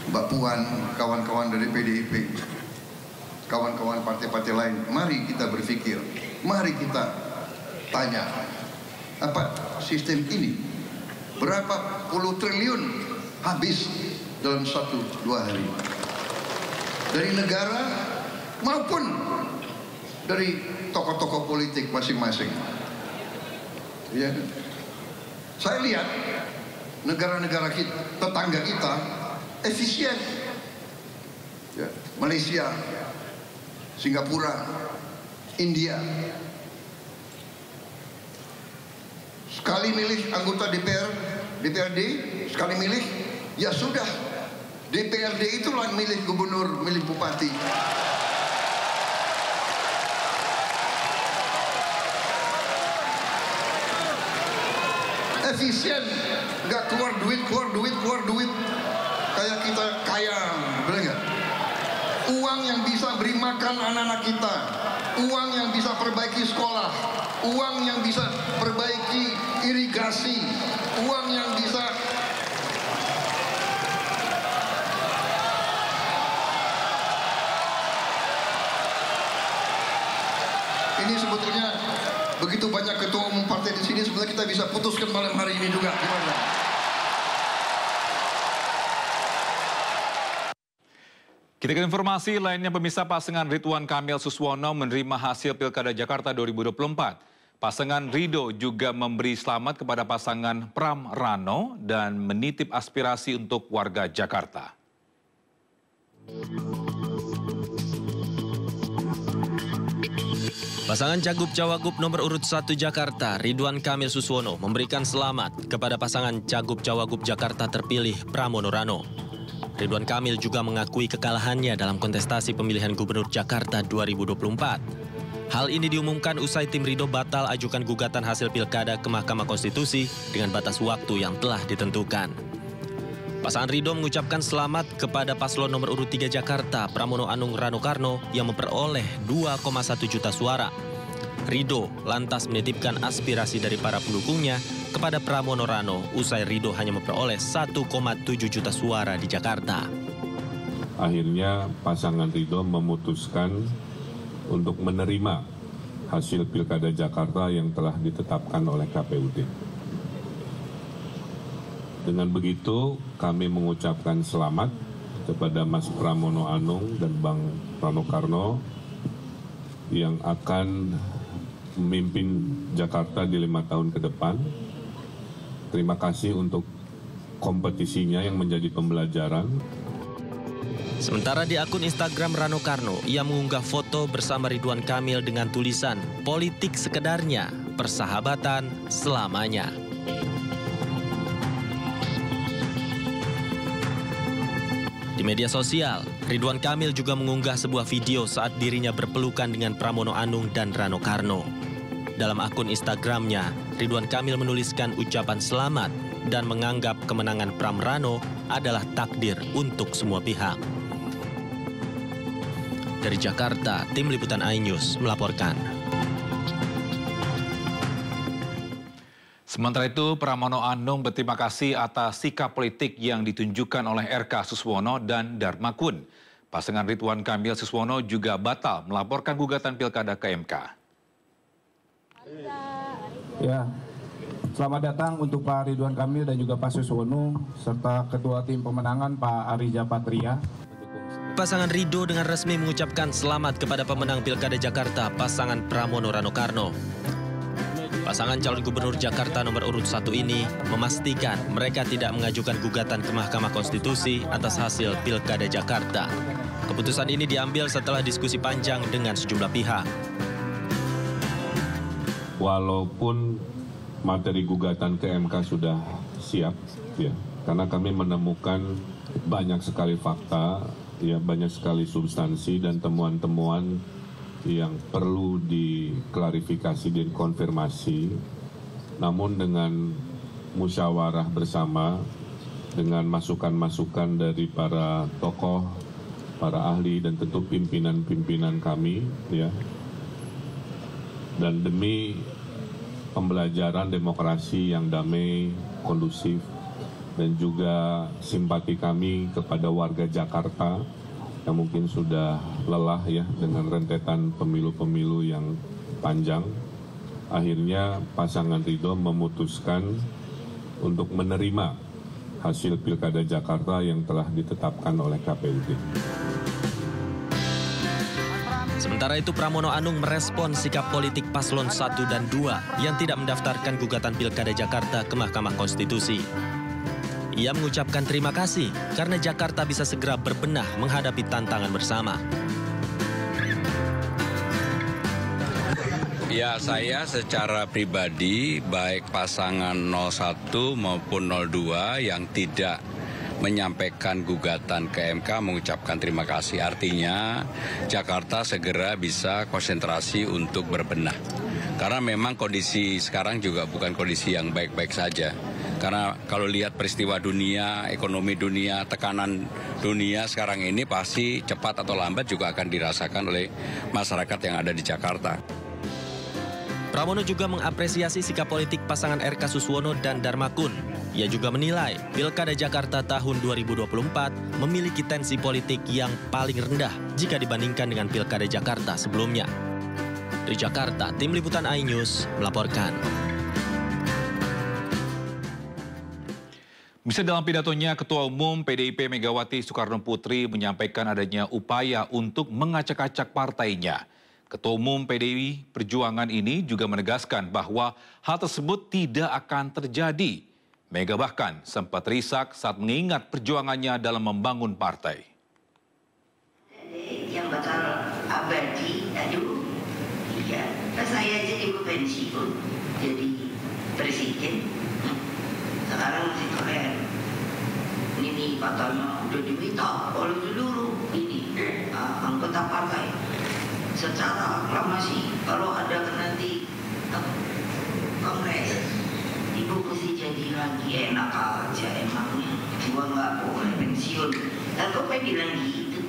Mbak Puan, kawan-kawan dari PDIP, kawan-kawan partai-partai lain, mari kita berpikir, mari kita tanya, apa sistem ini berapa puluh triliun habis dalam 1-2 hari dari negara maupun dari tokoh-tokoh politik masing-masing. Ya, saya lihat negara-negara kita, tetangga kita efisien. Ya, Malaysia, Singapura, India. Sekali milih anggota DPRD, sekali milih, ya sudah. DPRD itulah milih gubernur, milih bupati. Efisien, nggak keluar duit. Kayak kita kaya, benar nggak? Uang yang bisa beri makan anak-anak kita, uang yang bisa perbaiki sekolah, uang yang bisa perbaiki irigasi, uang yang bisa ini sebetulnya begitu banyak ketua umum partai di sini, sebetulnya kita bisa putuskan malam hari ini juga, gimana? Kita ke informasi lainnya, pemirsa. Pasangan Ridwan Kamil Suswono menerima hasil Pilkada Jakarta 2024. Pasangan Ridho juga memberi selamat kepada pasangan Pram Rano dan menitip aspirasi untuk warga Jakarta. Pasangan Cagup-Cawagup nomor urut 1 Jakarta, Ridwan Kamil Suswono, memberikan selamat kepada pasangan Cagup-Cawagup Jakarta terpilih Pramono Rano. Ridwan Kamil juga mengakui kekalahannya dalam kontestasi pemilihan Gubernur Jakarta 2024. Hal ini diumumkan usai tim Ridho batal ajukan gugatan hasil pilkada ke Mahkamah Konstitusi dengan batas waktu yang telah ditentukan. Pasangan Ridho mengucapkan selamat kepada paslon nomor urut 3 Jakarta, Pramono Anung Rano Karno, yang memperoleh 2,1 juta suara. Ridho lantas menitipkan aspirasi dari para pendukungnya kepada Pramono Rano usai Ridho hanya memperoleh 1,7 juta suara di Jakarta. Akhirnya pasangan Ridho memutuskan untuk menerima hasil Pilkada Jakarta yang telah ditetapkan oleh KPUD. Dengan begitu, kami mengucapkan selamat kepada Mas Pramono Anung dan Bang Rano Karno yang akan memimpin Jakarta di 5 tahun ke depan. Terima kasih untuk kompetisinya yang menjadi pembelajaran. Sementara di akun Instagram Rano Karno, ia mengunggah foto bersama Ridwan Kamil dengan tulisan "Politik sekedarnya, persahabatan selamanya". Di media sosial, Ridwan Kamil juga mengunggah sebuah video saat dirinya berpelukan dengan Pramono Anung dan Rano Karno. Dalam akun Instagramnya, Ridwan Kamil menuliskan ucapan selamat dan menganggap kemenangan Pram Rano adalah takdir untuk semua pihak. Dari Jakarta, Tim Liputan iNews melaporkan. Sementara itu, Pramono Anung berterima kasih atas sikap politik yang ditunjukkan oleh RK Suswono dan Darmakun. Pasangan Ridwan Kamil Suswono juga batal melaporkan gugatan pilkada ke MK. Ya, selamat datang untuk Pak Ridwan Kamil dan juga Pak Suswono, serta Ketua Tim Pemenangan Pak Arija Patria. Pasangan Ridho dengan resmi mengucapkan selamat kepada pemenang Pilkada Jakarta, pasangan Pramono Rano Karno. Pasangan calon gubernur Jakarta nomor urut 1 ini memastikan mereka tidak mengajukan gugatan ke Mahkamah Konstitusi atas hasil Pilkada Jakarta. Keputusan ini diambil setelah diskusi panjang dengan sejumlah pihak. Walaupun materi gugatan ke MK sudah siap, ya, karena kami menemukan banyak sekali fakta, ya, banyak sekali substansi dan temuan-temuan yang perlu diklarifikasi dan konfirmasi. Namun dengan musyawarah bersama, dengan masukan-masukan dari para tokoh, para ahli dan tentu pimpinan-pimpinan kami, ya, dan demi pembelajaran demokrasi yang damai, kondusif, dan juga simpati kami kepada warga Jakarta yang mungkin sudah lelah, ya, dengan rentetan pemilu-pemilu yang panjang. Akhirnya pasangan Ridho memutuskan untuk menerima hasil Pilkada Jakarta yang telah ditetapkan oleh KPUD. Sementara itu, Pramono Anung merespon sikap politik paslon 1 dan 2 yang tidak mendaftarkan gugatan Pilkada Jakarta ke Mahkamah Konstitusi. Ia mengucapkan terima kasih karena Jakarta bisa segera berbenah menghadapi tantangan bersama. Ya, saya secara pribadi, baik pasangan 01 maupun 02 yang tidak menyampaikan gugatan ke MK mengucapkan terima kasih. Artinya Jakarta segera bisa konsentrasi untuk berbenah. Karena memang kondisi sekarang juga bukan kondisi yang baik-baik saja. Karena kalau lihat peristiwa dunia, ekonomi dunia, tekanan dunia sekarang ini pasti cepat atau lambat juga akan dirasakan oleh masyarakat yang ada di Jakarta. Pramono juga mengapresiasi sikap politik pasangan RK Suswono dan Darmakun. Ia juga menilai Pilkada Jakarta tahun 2024 memiliki tensi politik yang paling rendah jika dibandingkan dengan Pilkada Jakarta sebelumnya. Dari Jakarta, Tim Liputan iNews melaporkan. Bisa dalam pidatonya, Ketua Umum PDIP Megawati Soekarno Putri menyampaikan adanya upaya untuk mengacak-acak partainya. Ketua Umum PDI Perjuangan ini juga menegaskan bahwa hal tersebut tidak akan terjadi. Mega bahkan sempat risak saat mengingat perjuangannya dalam membangun partai. Yang bakal abadi, aduh, iya, saya jadi pensiun, jadi presiden. Sekarang masih keren. Ini katanya udah diminta oleh seluruh ini anggota partai secara aklamasi. Kalau ada nanti kongres, ibu mesti jadi lagi, enak aja emangnya. Gua nggak boleh pensiun. Tapi kok bilang gitu?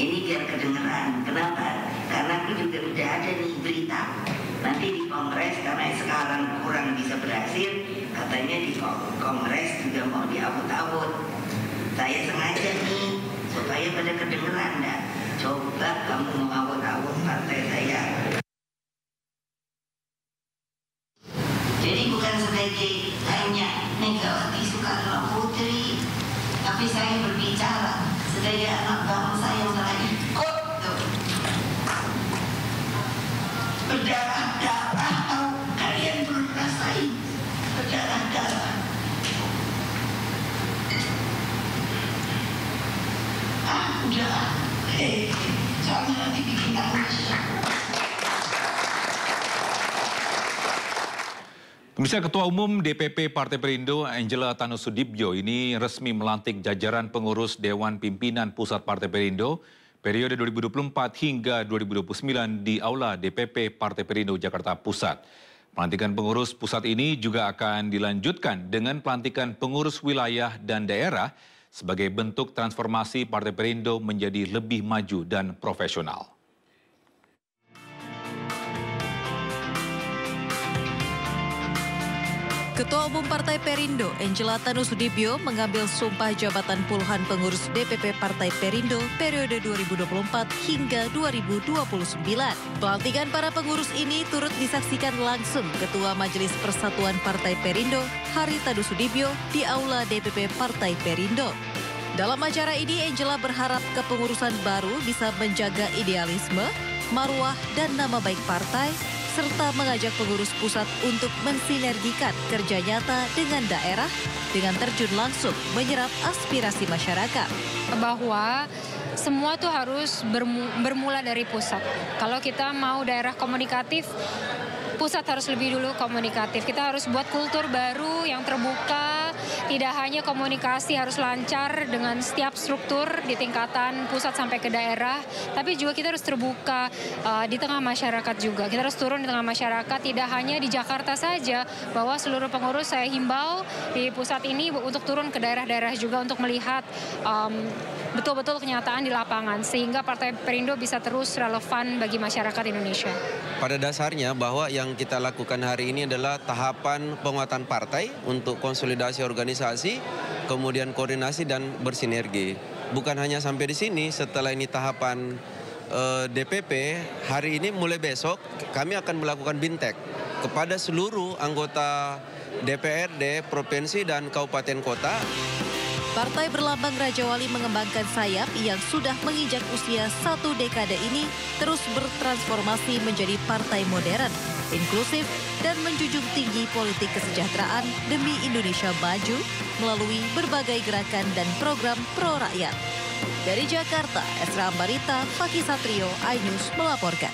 Ini biar kedengeran. Kenapa? Karena aku juga udah ada nih berita. Nanti di kongres, karena sekarang kurang bisa berhasil, katanya di kongres juga mau diawut-awut. Saya sengaja nih, supaya pada kedengeran dah. Coba kamu mengawut-awut partai saya. Jadi bukan sebagai hanya Megawati Soekarno Putri, tapi saya berbicara sebagai anak bangsa yang telah ikut berdarah-darah. Tahu kalian belum rasain berdarah-darah? Udah, soalnya nanti bikin nangis. Pemirsa, Ketua Umum DPP Partai Perindo Angela Tano Sudibyo ini resmi melantik jajaran pengurus Dewan Pimpinan Pusat Partai Perindo periode 2024 hingga 2029 di Aula DPP Partai Perindo Jakarta Pusat. Pelantikan pengurus pusat ini juga akan dilanjutkan dengan pelantikan pengurus wilayah dan daerah sebagai bentuk transformasi Partai Perindo menjadi lebih maju dan profesional. Ketua Umum Partai Perindo, Angela Tano Sudibyo, mengambil sumpah jabatan puluhan pengurus DPP Partai Perindo periode 2024 hingga 2029. Pelantikan para pengurus ini turut disaksikan langsung Ketua Majelis Persatuan Partai Perindo, Haritanu Sudibyo, di Aula DPP Partai Perindo. Dalam acara ini, Angela berharap kepengurusan baru bisa menjaga idealisme, marwah, dan nama baik partai, serta mengajak pengurus pusat untuk mensinergikan kerja nyata dengan daerah dengan terjun langsung menyerap aspirasi masyarakat. Bahwa semua tuh harus bermula dari pusat. Kalau kita mau daerah komunikatif, pusat harus lebih dulu komunikatif. Kita harus buat kultur baru yang terbuka, tidak hanya komunikasi harus lancar dengan setiap struktur di tingkatan pusat sampai ke daerah, tapi juga kita harus terbuka di tengah masyarakat juga. Kita harus turun di tengah masyarakat, tidak hanya di Jakarta saja, bahwa seluruh pengurus saya himbau di pusat ini untuk turun ke daerah-daerah juga untuk melihat betul-betul kenyataan di lapangan, sehingga Partai Perindo bisa terus relevan bagi masyarakat Indonesia. Pada dasarnya bahwa yang kita lakukan hari ini adalah tahapan penguatan partai untuk konsolidasi organisasi, kemudian koordinasi dan bersinergi. Bukan hanya sampai di sini, setelah ini tahapan DPP, hari ini mulai besok kami akan melakukan bintek kepada seluruh anggota DPRD, provinsi dan kabupaten kota. Partai berlambang Raja Wali mengembangkan sayap yang sudah menginjak usia 1 dekade ini terus bertransformasi menjadi partai modern, inklusif, dan menjunjung tinggi politik kesejahteraan demi Indonesia maju melalui berbagai gerakan dan program pro rakyat. Dari Jakarta, Esra Ambarita, Fakih Satrio, iNews melaporkan.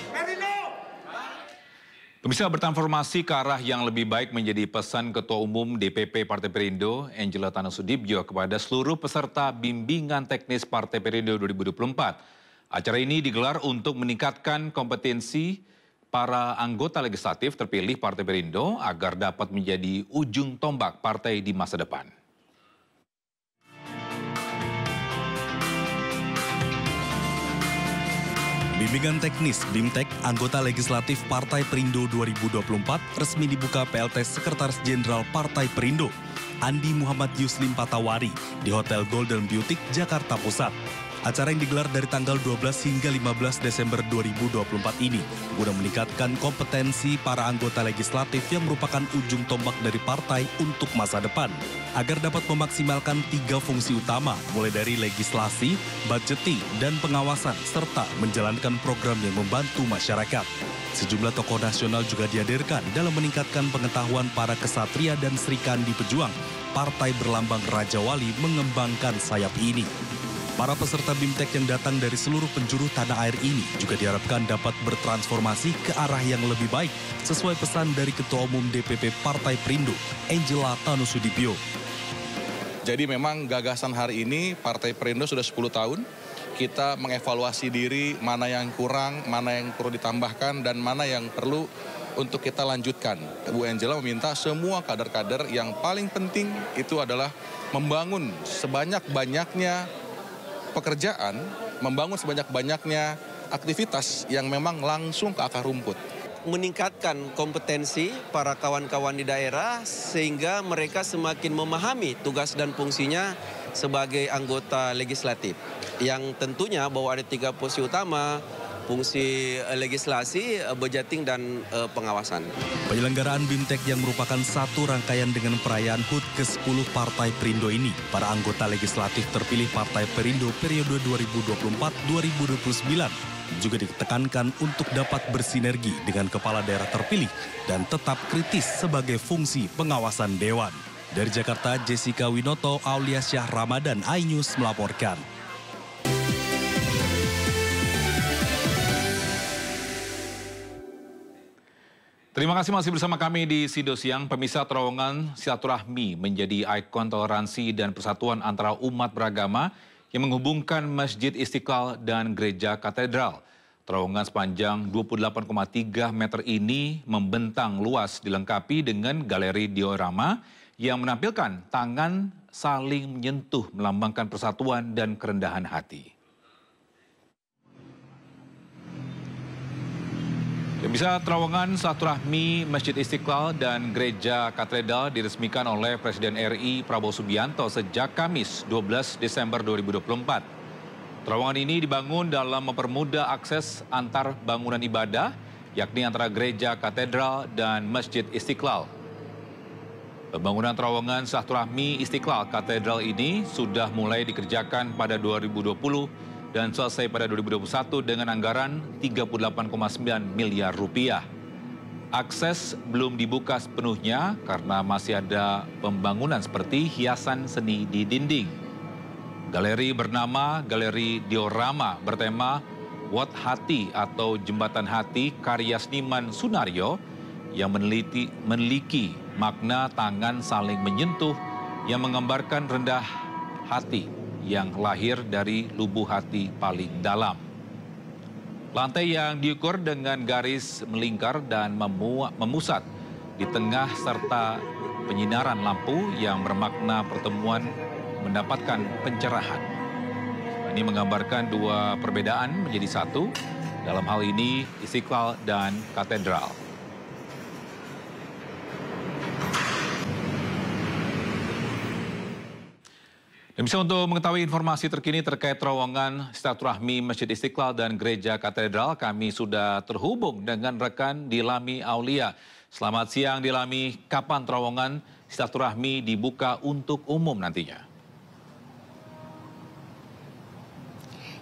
Pemirsa, bertransformasi ke arah yang lebih baik menjadi pesan Ketua Umum DPP Partai Perindo Angela Tano Sudibyo kepada seluruh peserta bimbingan teknis Partai Perindo 2024. Acara ini digelar untuk meningkatkan kompetensi para anggota legislatif terpilih Partai Perindo agar dapat menjadi ujung tombak partai di masa depan. Bimbingan teknis BIMTEK anggota legislatif Partai Perindo 2024 resmi dibuka PLT Sekretaris Jenderal Partai Perindo Andi Muhammad Yuslim Patawari di Hotel Golden Beauty, Jakarta Pusat. Acara yang digelar dari tanggal 12 hingga 15 Desember 2024 ini guna meningkatkan kompetensi para anggota legislatif yang merupakan ujung tombak dari partai untuk masa depan, agar dapat memaksimalkan 3 fungsi utama, mulai dari legislasi, budgeting, dan pengawasan, serta menjalankan program yang membantu masyarakat. Sejumlah tokoh nasional juga dihadirkan dalam meningkatkan pengetahuan para kesatria dan Srikandi pejuang partai berlambang Raja Wali mengembangkan sayap ini. Para peserta BIMTEK yang datang dari seluruh penjuru tanah air ini juga diharapkan dapat bertransformasi ke arah yang lebih baik sesuai pesan dari Ketua Umum DPP Partai Perindo, Angela Tanusudibyo. Jadi memang gagasan hari ini Partai Perindo sudah 10 tahun. Kita mengevaluasi diri mana yang kurang, mana yang perlu ditambahkan, dan mana yang perlu untuk kita lanjutkan. Bu Angela meminta semua kader-kader yang paling penting itu adalah membangun sebanyak-banyaknya pekerjaan, membangun sebanyak-banyaknya aktivitas yang memang langsung ke akar rumput. Meningkatkan kompetensi para kawan-kawan di daerah sehingga mereka semakin memahami tugas dan fungsinya sebagai anggota legislatif. Yang tentunya bahwa ada 3 fungsi utama, fungsi legislasi, budgeting, dan pengawasan. Penyelenggaraan BIMTEK yang merupakan satu rangkaian dengan perayaan HUT ke-10 Partai Perindo ini, para anggota legislatif terpilih Partai Perindo periode 2024-2029 juga ditekankan untuk dapat bersinergi dengan kepala daerah terpilih dan tetap kritis sebagai fungsi pengawasan dewan. Dari Jakarta, Jessica Winoto, Aulia Syah Ramadan, iNews melaporkan. Terima kasih masih bersama kami di Sido Siang. Pemirsa, terowongan silaturahmi menjadi ikon toleransi dan persatuan antara umat beragama yang menghubungkan Masjid Istiqlal dan Gereja Katedral. Terowongan sepanjang 28,3 meter ini membentang luas dilengkapi dengan galeri diorama yang menampilkan tangan saling menyentuh melambangkan persatuan dan kerendahan hati. Bisa terowongan silaturahmi Masjid Istiqlal dan Gereja Katedral diresmikan oleh Presiden RI Prabowo Subianto sejak Kamis 12 Desember 2024. Terowongan ini dibangun dalam mempermudah akses antar bangunan ibadah, yakni antara Gereja Katedral dan Masjid Istiqlal. Pembangunan terowongan silaturahmi Istiqlal Katedral ini sudah mulai dikerjakan pada 2020 dan selesai pada 2021 dengan anggaran 38,9 miliar rupiah. Akses belum dibuka sepenuhnya karena masih ada pembangunan seperti hiasan seni di dinding. Galeri bernama Galeri Diorama bertema Wat Hati atau Jembatan Hati karya seniman Sunaryo yang memiliki makna tangan saling menyentuh yang menggambarkan rendah hati yang lahir dari lubuk hati paling dalam. Lantai yang diukur dengan garis melingkar dan memusat di tengah serta penyinaran lampu yang bermakna pertemuan mendapatkan pencerahan. Ini menggambarkan 2 perbedaan menjadi satu, dalam hal ini Istiqlal dan Katedral. Dan bisa untuk mengetahui informasi terkini terkait terowongan silaturahmi Masjid Istiqlal dan Gereja Katedral, kami sudah terhubung dengan rekan Dilami Aulia. Selamat siang Dilami, kapan terowongan silaturahmi dibuka untuk umum nantinya?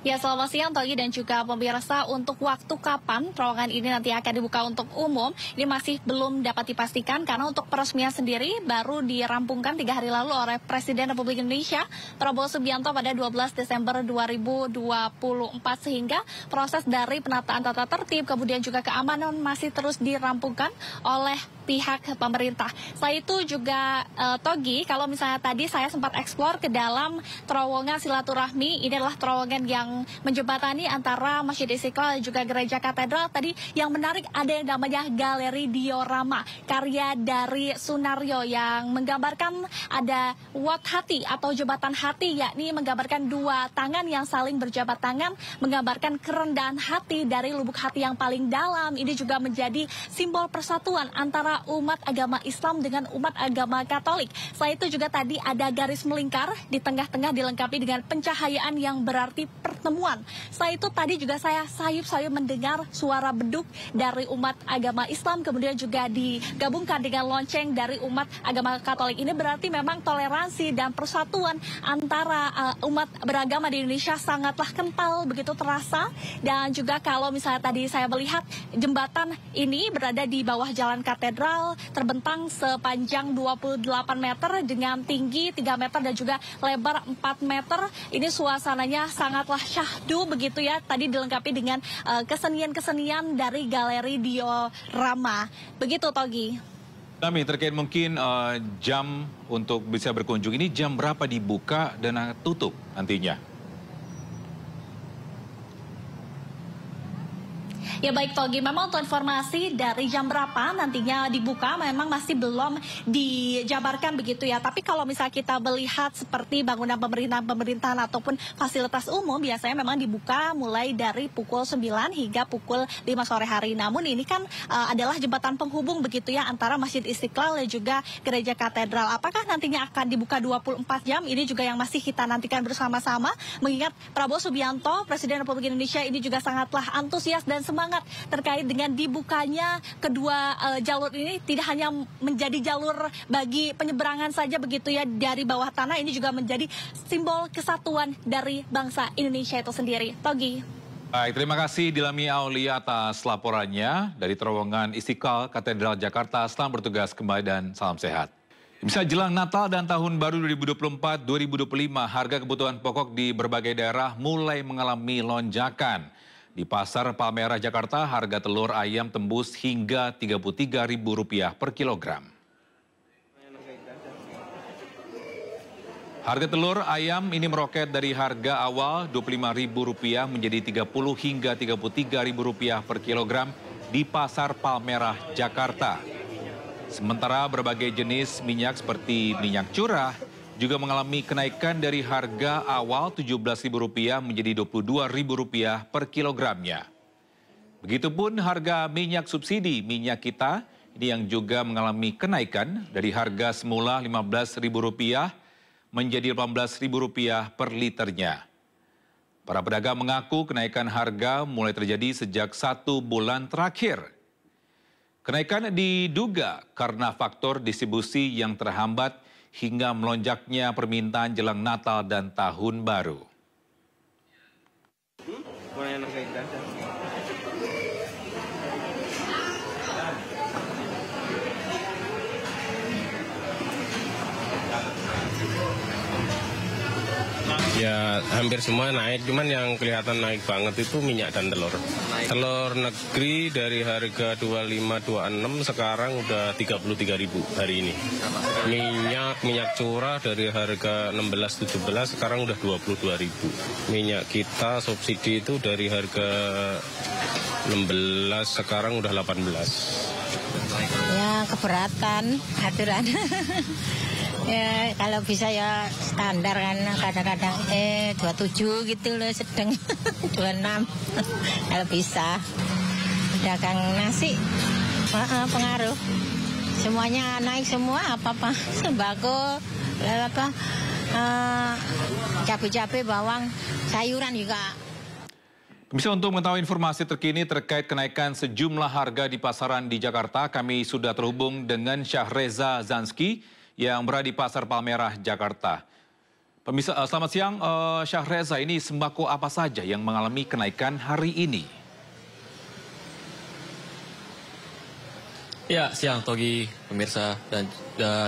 Ya, selamat siang Togi dan juga pemirsa. Untuk waktu kapan terowongan ini nanti akan dibuka untuk umum, ini masih belum dapat dipastikan karena untuk peresmian sendiri baru dirampungkan 3 hari lalu oleh Presiden Republik Indonesia Prabowo Subianto pada 12 Desember 2024, sehingga proses dari penataan tata tertib kemudian juga keamanan masih terus dirampungkan oleh pihak pemerintah. Selain itu juga Togi, kalau misalnya tadi saya sempat eksplor ke dalam terowongan silaturahmi, ini adalah terowongan yang menjembatani antara Masjid Istiqlal dan juga Gereja Katedral. Tadi yang menarik ada yang namanya Galeri Diorama, karya dari Sunaryo yang menggambarkan ada Wat Hati atau jembatan hati, yakni menggambarkan 2 tangan yang saling berjabat tangan, menggambarkan kerendahan hati dari lubuk hati yang paling dalam. Ini juga menjadi simbol persatuan antara antara umat agama Islam dengan umat agama Katolik. Selain itu juga tadi ada garis melingkar di tengah-tengah dilengkapi dengan pencahayaan yang berarti pertemuan. Selain itu tadi juga saya sayup-sayup mendengar suara beduk dari umat agama Islam, kemudian juga digabungkan dengan lonceng dari umat agama Katolik. Ini berarti memang toleransi dan persatuan antara umat beragama di Indonesia sangatlah kental, begitu terasa. Dan juga kalau misalnya tadi saya melihat jembatan ini berada di bawah Jalan Katedral, terbentang sepanjang 28 meter dengan tinggi 3 meter dan juga lebar 4 meter. Ini suasananya sangatlah syahdu begitu ya. Tadi dilengkapi dengan kesenian-kesenian dari galeri diorama. Begitu, Togi. Kami terkait mungkin jam untuk bisa berkunjung ini, jam berapa dibuka dan tutup nantinya? Ya baik Togi, memang untuk informasi dari jam berapa nantinya dibuka memang masih belum dijabarkan begitu ya. Tapi kalau misalnya kita melihat seperti bangunan pemerintahan ataupun fasilitas umum biasanya memang dibuka mulai dari pukul 9 hingga pukul 5 sore hari. Namun ini kan adalah jembatan penghubung begitu ya antara Masjid Istiqlal dan juga Gereja Katedral. Apakah nantinya akan dibuka 24 jam? Ini juga yang masih kita nantikan bersama-sama. Mengingat Prabowo Subianto, Presiden Republik Indonesia ini juga sangatlah antusias dan semangat terkait dengan dibukanya kedua jalur ini, tidak hanya menjadi jalur bagi penyeberangan saja begitu ya dari bawah tanah, ini juga menjadi simbol kesatuan dari bangsa Indonesia itu sendiri. Togi. Baik, terima kasih Dilami Aulia atas laporannya dari terowongan Istiqlal Katedral Jakarta. Selamat bertugas kembali dan salam sehat. Bisa jelang Natal dan Tahun Baru 2024-2025, harga kebutuhan pokok di berbagai daerah mulai mengalami lonjakan. Di Pasar Palmerah Jakarta, harga telur ayam tembus hingga Rp33.000 per kilogram. Harga telur ayam ini meroket dari harga awal Rp25.000 menjadi Rp30 hingga Rp33.000 per kilogram di Pasar Palmerah Jakarta. Sementara berbagai jenis minyak seperti minyak curah juga mengalami kenaikan dari harga awal Rp17.000 menjadi Rp22.000 per kilogramnya. Begitupun harga minyak subsidi minyak kita ini yang juga mengalami kenaikan dari harga semula Rp15.000 menjadi Rp18.000 per liternya. Para pedagang mengaku kenaikan harga mulai terjadi sejak 1 bulan terakhir. Kenaikan diduga karena faktor distribusi yang terhambat hingga melonjaknya permintaan jelang Natal dan Tahun Baru. Ya hampir semua naik, cuman yang kelihatan naik banget itu minyak dan telur. Telur negeri dari harga 25-26 sekarang udah 33.000 hari ini. Minyak curah dari harga 16-17 sekarang udah 22.000. Minyak kita subsidi itu dari harga 16 sekarang udah 18. Ya keberatan aturan. Ya kalau bisa ya standar kan, kadang-kadang 27 gitu loh, sedang 26 kalau bisa. Dagang nasi pengaruh, semuanya naik semua, apa-apa sembako, cabai-cabai, bawang, sayuran juga. Bisa untuk mengetahui informasi terkini terkait kenaikan sejumlah harga di pasaran di Jakarta, kami sudah terhubung dengan Syahreza Zanski yang berada di Pasar Palmerah, Jakarta. Pemirsa, selamat siang Syahreza, ini sembako apa saja yang mengalami kenaikan hari ini? Ya, siang Togi, pemirsa, dan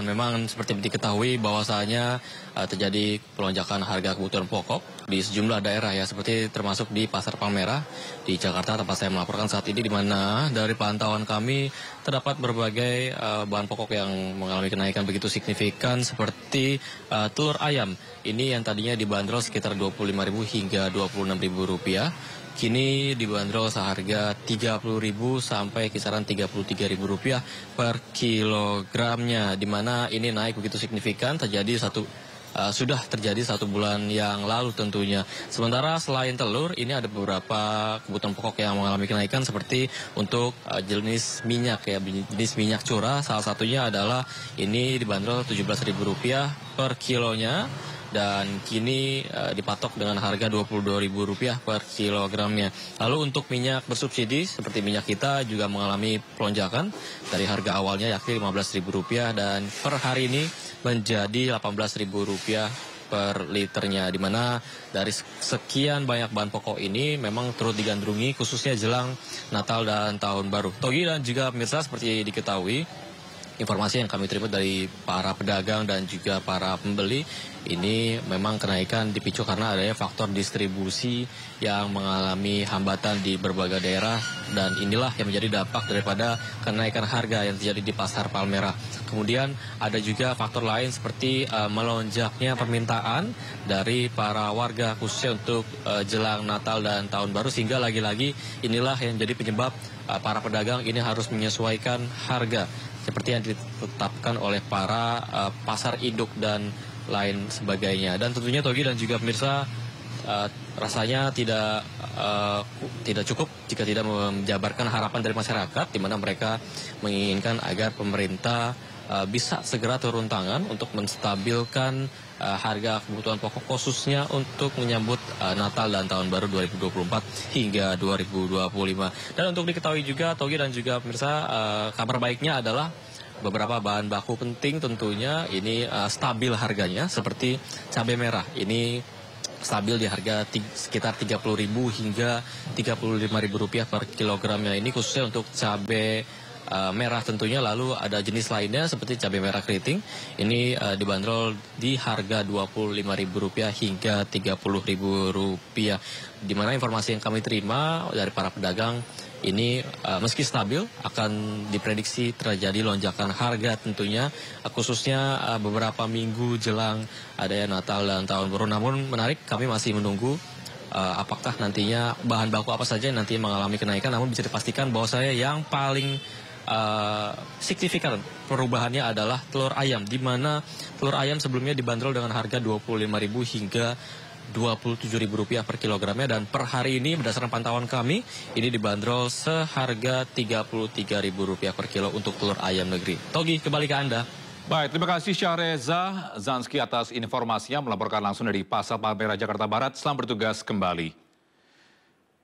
memang seperti diketahui bahwasanya terjadi pelonjakan harga kebutuhan pokok di sejumlah daerah ya, seperti termasuk di Pasar Palmerah di Jakarta tempat saya melaporkan saat ini, di mana dari pantauan kami terdapat berbagai bahan pokok yang mengalami kenaikan begitu signifikan seperti telur ayam. Ini yang tadinya dibanderol sekitar Rp25.000 hingga Rp26.000. Kini dibanderol seharga Rp30.000 sampai kisaran Rp33.000 per kilogramnya, di mana ini naik begitu signifikan, terjadi satu sudah terjadi 1 bulan yang lalu tentunya. Sementara selain telur, ini ada beberapa kebutuhan pokok yang mengalami kenaikan seperti untuk jenis minyak ya, jenis minyak curah. Salah satunya adalah ini dibanderol Rp17.000 per kilonya. Dan kini dipatok dengan harga Rp22.000 per kilogramnya. Lalu untuk minyak bersubsidi seperti minyak kita juga mengalami pelonjakan dari harga awalnya yakni Rp15.000 dan per hari ini menjadi Rp18.000 per liternya, di mana dari sekian banyak bahan pokok ini memang turut digandrungi khususnya jelang Natal dan Tahun Baru. Togi dan juga pemirsa, seperti diketahui, informasi yang kami terima dari para pedagang dan juga para pembeli, ini memang kenaikan dipicu karena adanya faktor distribusi yang mengalami hambatan di berbagai daerah, dan inilah yang menjadi dampak daripada kenaikan harga yang terjadi di Pasar Palmerah. Kemudian ada juga faktor lain seperti melonjaknya permintaan dari para warga khususnya untuk jelang Natal dan Tahun Baru, sehingga lagi-lagi inilah yang jadi penyebab para pedagang ini harus menyesuaikan harga seperti yang ditetapkan oleh para pasar induk dan lain sebagainya. Dan tentunya Togi dan juga pemirsa, rasanya tidak cukup jika tidak menjabarkan harapan dari masyarakat, di mana mereka menginginkan agar pemerintah bisa segera turun tangan untuk menstabilkan harga kebutuhan pokok khususnya untuk menyambut Natal dan Tahun Baru 2024 hingga 2025. Dan untuk diketahui juga Togi dan juga pemirsa, kabar baiknya adalah beberapa bahan baku penting tentunya ini stabil harganya, seperti cabai merah. Ini stabil di harga sekitar Rp30.000 hingga Rp35.000 per kilogramnya. Ini khususnya untuk cabai merah tentunya. Lalu ada jenis lainnya seperti cabai merah keriting. Ini dibanderol di harga Rp25.000 hingga Rp30.000. Di mana informasi yang kami terima dari para pedagang ini meski stabil akan diprediksi terjadi lonjakan harga tentunya, khususnya beberapa minggu jelang adanya Natal dan Tahun Baru. Namun menarik, kami masih menunggu apakah nantinya bahan baku apa saja yang nanti mengalami kenaikan. Namun bisa dipastikan bahwa yang paling signifikan perubahannya adalah telur ayam, di mana telur ayam sebelumnya dibanderol dengan harga Rp25.000 hingga Rp27.000 per kilogramnya, dan per hari ini berdasarkan pantauan kami ini dibanderol seharga Rp33.000 per kilo untuk telur ayam negeri. Togi, kembali ke Anda. Baik, terima kasih Syahreza Zanski atas informasinya, melaporkan langsung dari Pasar Palmerah, Jakarta Barat. Selamat bertugas kembali.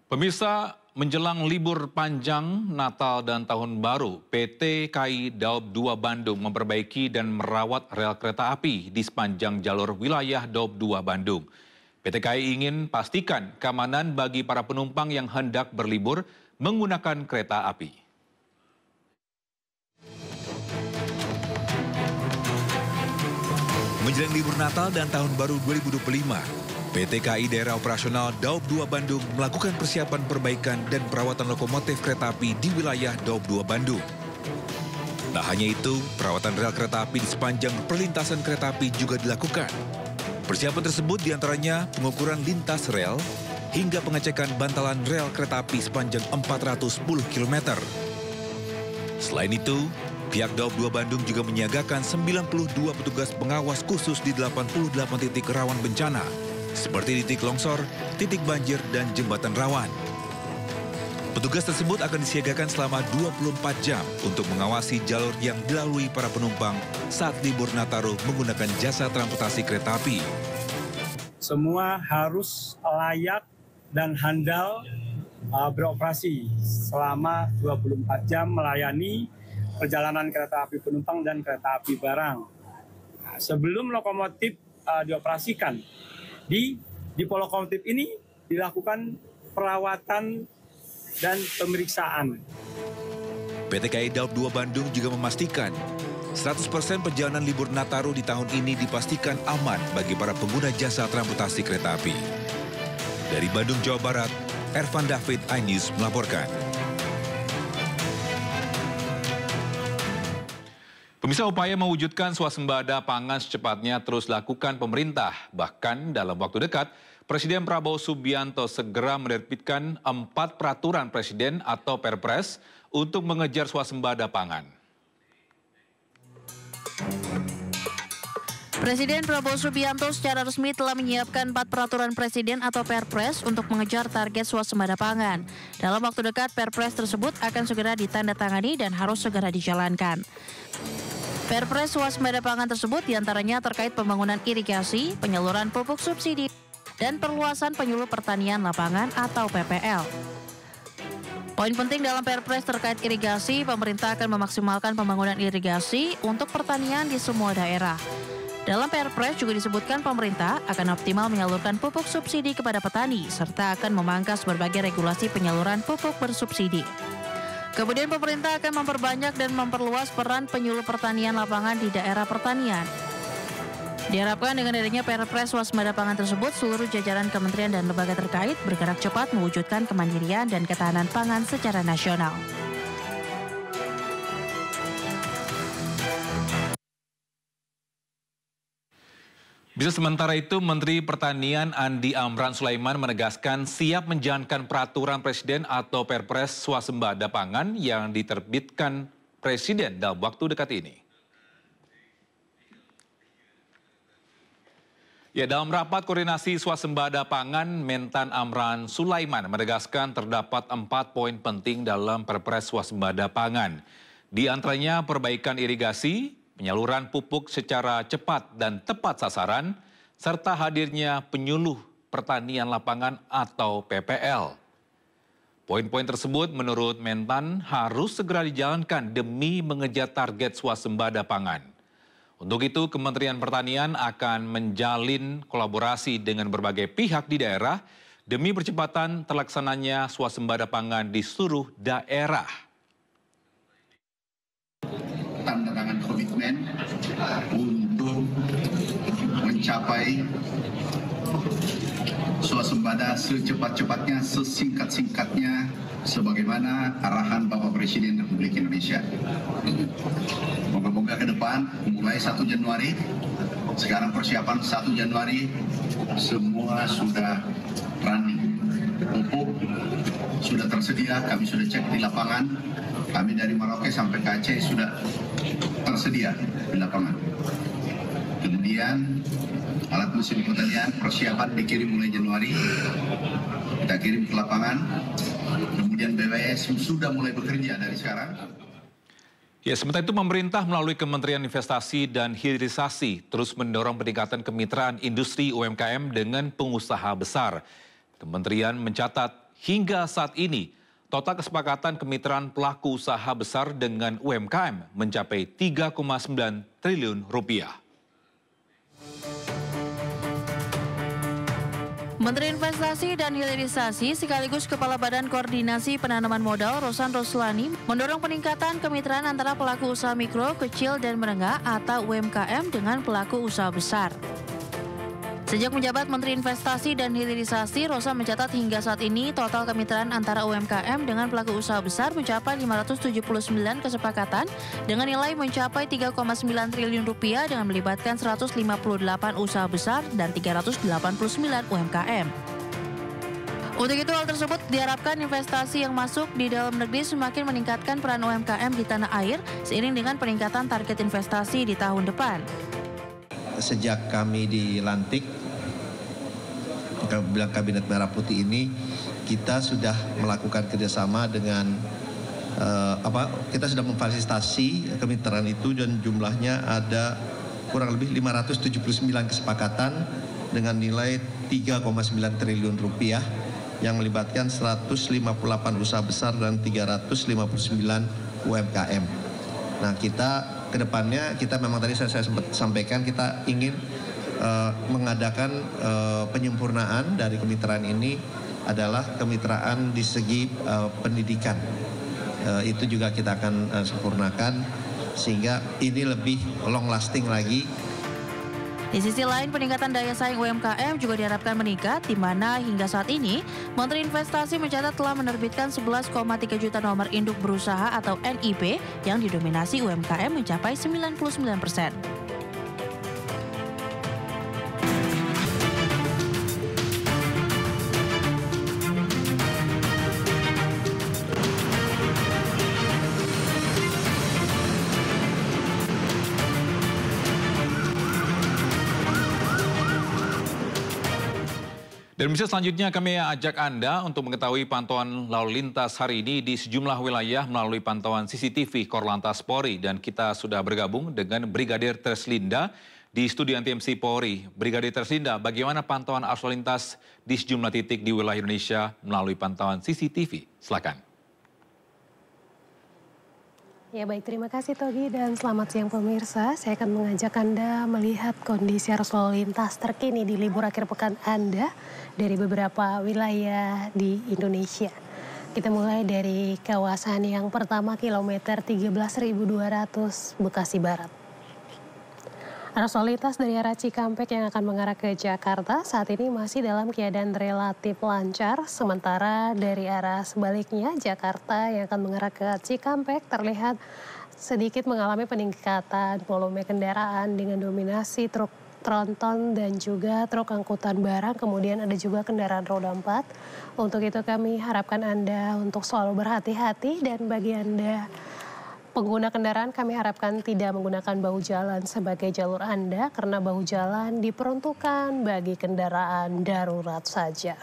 Pemirsa, menjelang libur panjang Natal dan Tahun Baru, PT KAI Daob 2 Bandung memperbaiki dan merawat rel kereta api di sepanjang jalur wilayah Daob 2 Bandung. PT KAI ingin pastikan keamanan bagi para penumpang yang hendak berlibur menggunakan kereta api. Menjelang libur Natal dan Tahun Baru 2025, PT KAI Daerah Operasional Daob 2 Bandung melakukan persiapan perbaikan dan perawatan lokomotif kereta api di wilayah Daob 2 Bandung. Tak hanya itu, perawatan rel kereta api di sepanjang perlintasan kereta api juga dilakukan. Persiapan tersebut diantaranya pengukuran lintas rel hingga pengecekan bantalan rel kereta api sepanjang 410 km. Selain itu, pihak Daob 2 Bandung juga menyiagakan 92 petugas pengawas khusus di 88 titik rawan bencana, seperti titik longsor, titik banjir, dan jembatan rawan. Petugas tersebut akan disiagakan selama 24 jam untuk mengawasi jalur yang dilalui para penumpang saat libur Nataru menggunakan jasa transportasi kereta api. Semua harus layak dan handal beroperasi selama 24 jam melayani perjalanan kereta api penumpang dan kereta api barang. Nah, sebelum lokomotif dioperasikan, di depo lokomotif ini dilakukan perawatan dan pemeriksaan. PT KAI Daob 2 Bandung juga memastikan 100% perjalanan libur Nataru di tahun ini dipastikan aman bagi para pengguna jasa transportasi kereta api. Dari Bandung, Jawa Barat, Ervan David, iNews melaporkan. Pemirsa, upaya mewujudkan swasembada pangan secepatnya terus dilakukan pemerintah. Bahkan dalam waktu dekat, Presiden Prabowo Subianto segera menerbitkan 4 peraturan presiden atau Perpres untuk mengejar swasembada pangan. Presiden Prabowo Subianto secara resmi telah menyiapkan 4 peraturan presiden atau Perpres untuk mengejar target swasembada pangan. Dalam waktu dekat, Perpres tersebut akan segera ditandatangani dan harus segera dijalankan. Perpres swasembada pangan tersebut diantaranya terkait pembangunan irigasi, penyaluran pupuk subsidi, dan perluasan penyuluh pertanian lapangan atau PPL. Poin penting dalam Perpres terkait irigasi, pemerintah akan memaksimalkan pembangunan irigasi untuk pertanian di semua daerah. Dalam Perpres juga disebutkan pemerintah akan optimal menyalurkan pupuk subsidi kepada petani, serta akan memangkas berbagai regulasi penyaluran pupuk bersubsidi. Kemudian pemerintah akan memperbanyak dan memperluas peran penyuluh pertanian lapangan di daerah pertanian. Diharapkan dengan adanya Perpres swasembada pangan tersebut, seluruh jajaran kementerian dan lembaga terkait bergerak cepat mewujudkan kemandirian dan ketahanan pangan secara nasional. Bisa sementara itu, Menteri Pertanian Andi Amran Sulaiman menegaskan siap menjalankan peraturan Presiden atau Perpres swasembada pangan yang diterbitkan Presiden dalam waktu dekat ini. Ya, dalam rapat koordinasi swasembada pangan, Mentan Amran Sulaiman menegaskan terdapat 4 poin penting dalam Perpres swasembada pangan. Di antaranya perbaikan irigasi, penyaluran pupuk secara cepat dan tepat sasaran, serta hadirnya penyuluh pertanian lapangan atau PPL. Poin-poin tersebut menurut Mentan harus segera dijalankan demi mengejar target swasembada pangan. Untuk itu, Kementerian Pertanian akan menjalin kolaborasi dengan berbagai pihak di daerah demi percepatan terlaksananya swasembada pangan di seluruh daerah. Tanda tangan komitmen untuk mencapai swasembada secepat-cepatnya, sesingkat-singkatnya, sebagaimana arahan Bapak Presiden Republik Indonesia. Moga-moga ke depan, mulai 1 Januari, sekarang persiapan 1 Januari, semua sudah running. Pupuk sudah tersedia, kami sudah cek di lapangan. Kami dari Merauke sampai ke Aceh sudah tersedia di lapangan. Kemudian alat mesin pertanian persiapan dikirim mulai Januari. Kita kirim ke lapangan. Kemudian BWS sudah mulai bekerja dari sekarang. Ya, sementara itu pemerintah melalui Kementerian Investasi dan Hilirisasi terus mendorong peningkatan kemitraan industri UMKM dengan pengusaha besar. Kementerian mencatat hingga saat ini total kesepakatan kemitraan pelaku usaha besar dengan UMKM mencapai 3,9 triliun rupiah. Menteri Investasi dan Hilirisasi sekaligus Kepala Badan Koordinasi Penanaman Modal Rosan Roslani mendorong peningkatan kemitraan antara pelaku usaha mikro, kecil, dan menengah atau UMKM dengan pelaku usaha besar. Sejak menjabat Menteri Investasi dan Hilirisasi, Rosan mencatat hingga saat ini total kemitraan antara UMKM dengan pelaku usaha besar mencapai 579 kesepakatan dengan nilai mencapai 3,9 triliun rupiah dengan melibatkan 158 usaha besar dan 389 UMKM. Untuk itu, hal tersebut diharapkan investasi yang masuk di dalam negeri semakin meningkatkan peran UMKM di tanah air seiring dengan peningkatan target investasi di tahun depan. Sejak kami dilantik, bilang Kabinet Merah Putih ini, kita sudah melakukan kerjasama dengan kita sudah memfasilitasi kemitraan itu dan jumlahnya ada kurang lebih 579 kesepakatan dengan nilai 3,9 triliun rupiah yang melibatkan 158 usaha besar dan 359 UMKM. Nah, kita kedepannya kita memang tadi saya sempat sampaikan kita ingin mengadakan penyempurnaan dari kemitraan ini adalah kemitraan di segi pendidikan. Itu juga kita akan sempurnakan sehingga ini lebih long lasting lagi. Di sisi lain, peningkatan daya saing UMKM juga diharapkan meningkat, di mana hingga saat ini Menteri Investasi mencatat telah menerbitkan 11,3 juta nomor induk berusaha atau NIB yang didominasi UMKM mencapai 99%. Dan bisa selanjutnya kami ajak Anda untuk mengetahui pantauan lalu lintas hari ini di sejumlah wilayah melalui pantauan CCTV Korlantas Polri. Dan kita sudah bergabung dengan Brigadir Treslinda di studio TMC Polri. Brigadir Treslinda, bagaimana pantauan arus lalu lintas di sejumlah titik di wilayah Indonesia melalui pantauan CCTV? Silakan. Ya baik, terima kasih Togi dan selamat siang pemirsa. Saya akan mengajak Anda melihat kondisi arus lalu lintas terkini di libur akhir pekan Anda dari beberapa wilayah di Indonesia. Kita mulai dari kawasan yang pertama kilometer 13.200 Bekasi Barat. Arus lalu lintas dari arah Cikampek yang akan mengarah ke Jakarta saat ini masih dalam keadaan relatif lancar. Sementara dari arah sebaliknya Jakarta yang akan mengarah ke Cikampek terlihat sedikit mengalami peningkatan volume kendaraan dengan dominasi truk tronton dan juga truk angkutan barang. Kemudian ada juga kendaraan roda 4. Untuk itu kami harapkan Anda untuk selalu berhati-hati dan bagi Anda pengguna kendaraan kami harapkan tidak menggunakan bahu jalan sebagai jalur Anda karena bahu jalan diperuntukkan bagi kendaraan darurat saja.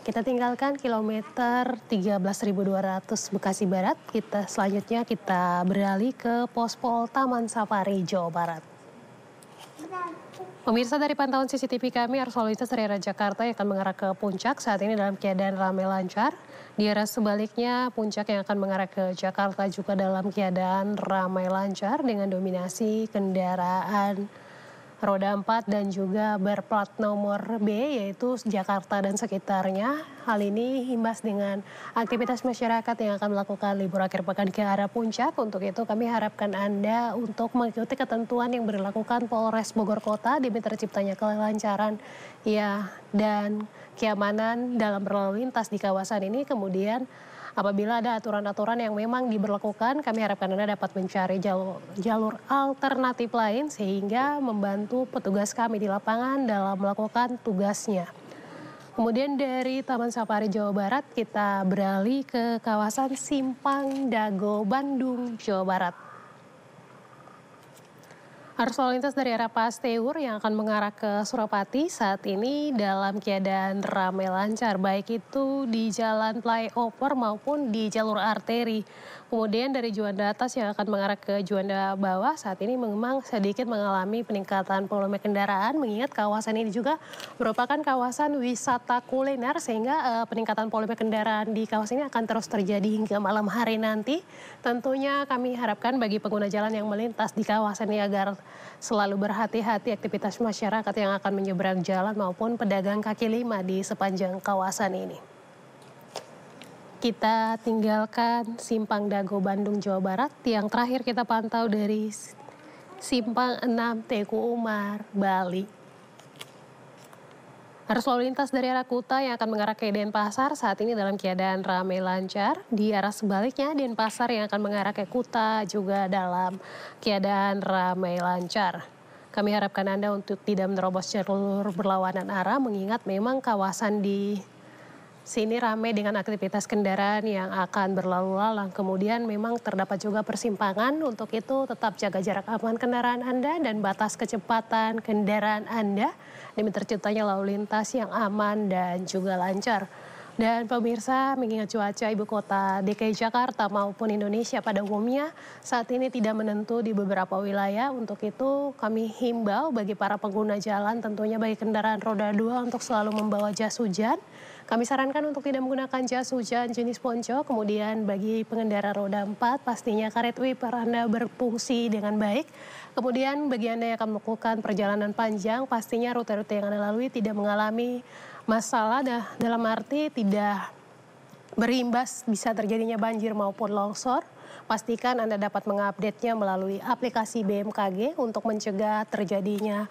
Kita tinggalkan kilometer 13.200 Bekasi Barat. Selanjutnya kita beralih ke Pospol Taman Safari Jawa Barat. Pemirsa, dari pantauan CCTV kami arus lalu lintas dari arah Jakarta yang akan mengarah ke Puncak saat ini dalam keadaan ramai lancar. Di arah sebaliknya Puncak yang akan mengarah ke Jakarta juga dalam keadaan ramai lancar dengan dominasi kendaraan roda 4 dan juga berplat nomor B yaitu Jakarta dan sekitarnya. Hal ini imbas dengan aktivitas masyarakat yang akan melakukan libur akhir pekan ke arah Puncak. Untuk itu kami harapkan Anda untuk mengikuti ketentuan yang dilakukan Polres Bogor Kota demi terciptanya kelancaran dan keamanan dalam berlalu lintas di kawasan ini. Kemudian apabila ada aturan-aturan yang memang diberlakukan, kami harapkan Anda dapat mencari jalur alternatif lain sehingga membantu petugas kami di lapangan dalam melakukan tugasnya. Kemudian dari Taman Safari Jawa Barat kita beralih ke kawasan Simpang Dago, Bandung, Jawa Barat. Arus lalu lintas dari arah Pasteur yang akan mengarah ke Suropati saat ini dalam keadaan ramai lancar, baik itu di jalan flyover maupun di jalur arteri. Kemudian dari Juanda atas yang akan mengarah ke Juanda bawah saat ini memang sedikit mengalami peningkatan volume kendaraan, mengingat kawasan ini juga merupakan kawasan wisata kuliner sehingga peningkatan volume kendaraan di kawasan ini akan terus terjadi hingga malam hari nanti. Tentunya kami harapkan bagi pengguna jalan yang melintas di kawasan ini agar selalu berhati-hati aktivitas masyarakat yang akan menyeberang jalan maupun pedagang kaki lima di sepanjang kawasan ini. Kita tinggalkan Simpang Dago, Bandung, Jawa Barat. Yang terakhir kita pantau dari Simpang 6 Teku Umar, Bali. Arus lalu lintas dari arah Kuta yang akan mengarah ke Denpasar saat ini dalam keadaan ramai lancar. Di arah sebaliknya Denpasar yang akan mengarah ke Kuta juga dalam keadaan ramai lancar. Kami harapkan Anda untuk tidak menerobos jalur berlawanan arah mengingat memang kawasan di sini ramai dengan aktivitas kendaraan yang akan berlalu lalang. Kemudian memang terdapat juga persimpangan. Untuk itu tetap jaga jarak aman kendaraan Anda dan batas kecepatan kendaraan Anda demi terciptanya lalu lintas yang aman dan juga lancar. Dan pemirsa, mengingat cuaca ibu kota DKI Jakarta maupun Indonesia pada umumnya saat ini tidak menentu di beberapa wilayah. Untuk itu kami himbau bagi para pengguna jalan, tentunya bagi kendaraan roda 2 untuk selalu membawa jas hujan. Kami sarankan untuk tidak menggunakan jas hujan jenis ponco. Kemudian bagi pengendara roda 4 pastinya karet wiper Anda berfungsi dengan baik. Kemudian bagi Anda yang akan melakukan perjalanan panjang pastinya rute-rute yang Anda lalui tidak mengalami masalah dalam arti tidak berimbas bisa terjadinya banjir maupun longsor. Pastikan Anda dapat mengupdate-nya melalui aplikasi BMKG untuk mencegah terjadinya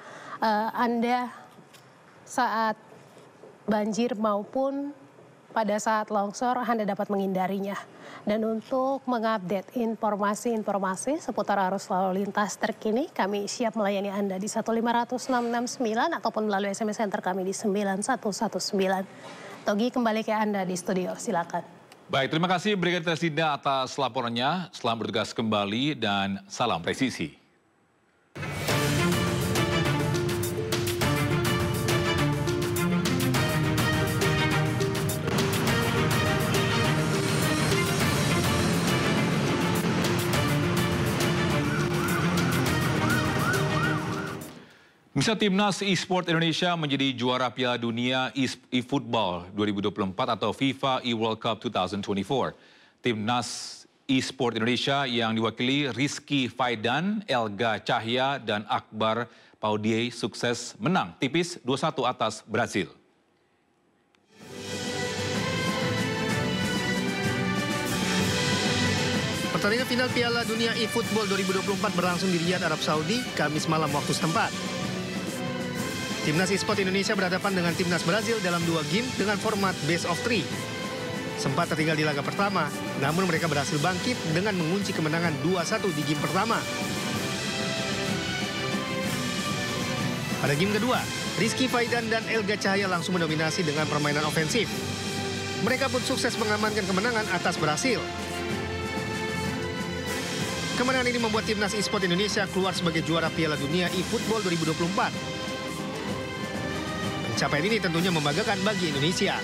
Anda saat banjir maupun pada saat longsor Anda dapat menghindarinya. Dan untuk mengupdate informasi-informasi seputar arus lalu lintas terkini, kami siap melayani Anda di 1500669 ataupun melalui SMS Center kami di 9119. Togi, kembali ke Anda di studio, silakan. Baik, terima kasih Brigadir Treslinda atas laporannya. Selamat bertugas kembali dan salam presisi. Misal Timnas eSport Indonesia menjadi juara Piala Dunia eFootball 2024 atau FIFA eWorld Cup 2024. Timnas eSport Indonesia yang diwakili Rizky Faidan, Elga Cahya, dan Akbar Paudie sukses menang tipis 2-1 atas Brasil. Pertandingan final Piala Dunia eFootball 2024 berlangsung di Riyadh, Arab Saudi, Kamis malam waktu setempat. Timnas eSport Indonesia berhadapan dengan Timnas Brasil dalam 2 game dengan format best of 3. Sempat tertinggal di laga pertama, namun mereka berhasil bangkit dengan mengunci kemenangan 2-1 di game pertama. Pada game kedua, Rizky Faidan dan Elga Cahya langsung mendominasi dengan permainan ofensif. Mereka pun sukses mengamankan kemenangan atas Brasil. Kemenangan ini membuat Timnas eSport Indonesia keluar sebagai juara Piala Dunia eFootball 2024. Pencapaian ini tentunya membanggakan bagi Indonesia.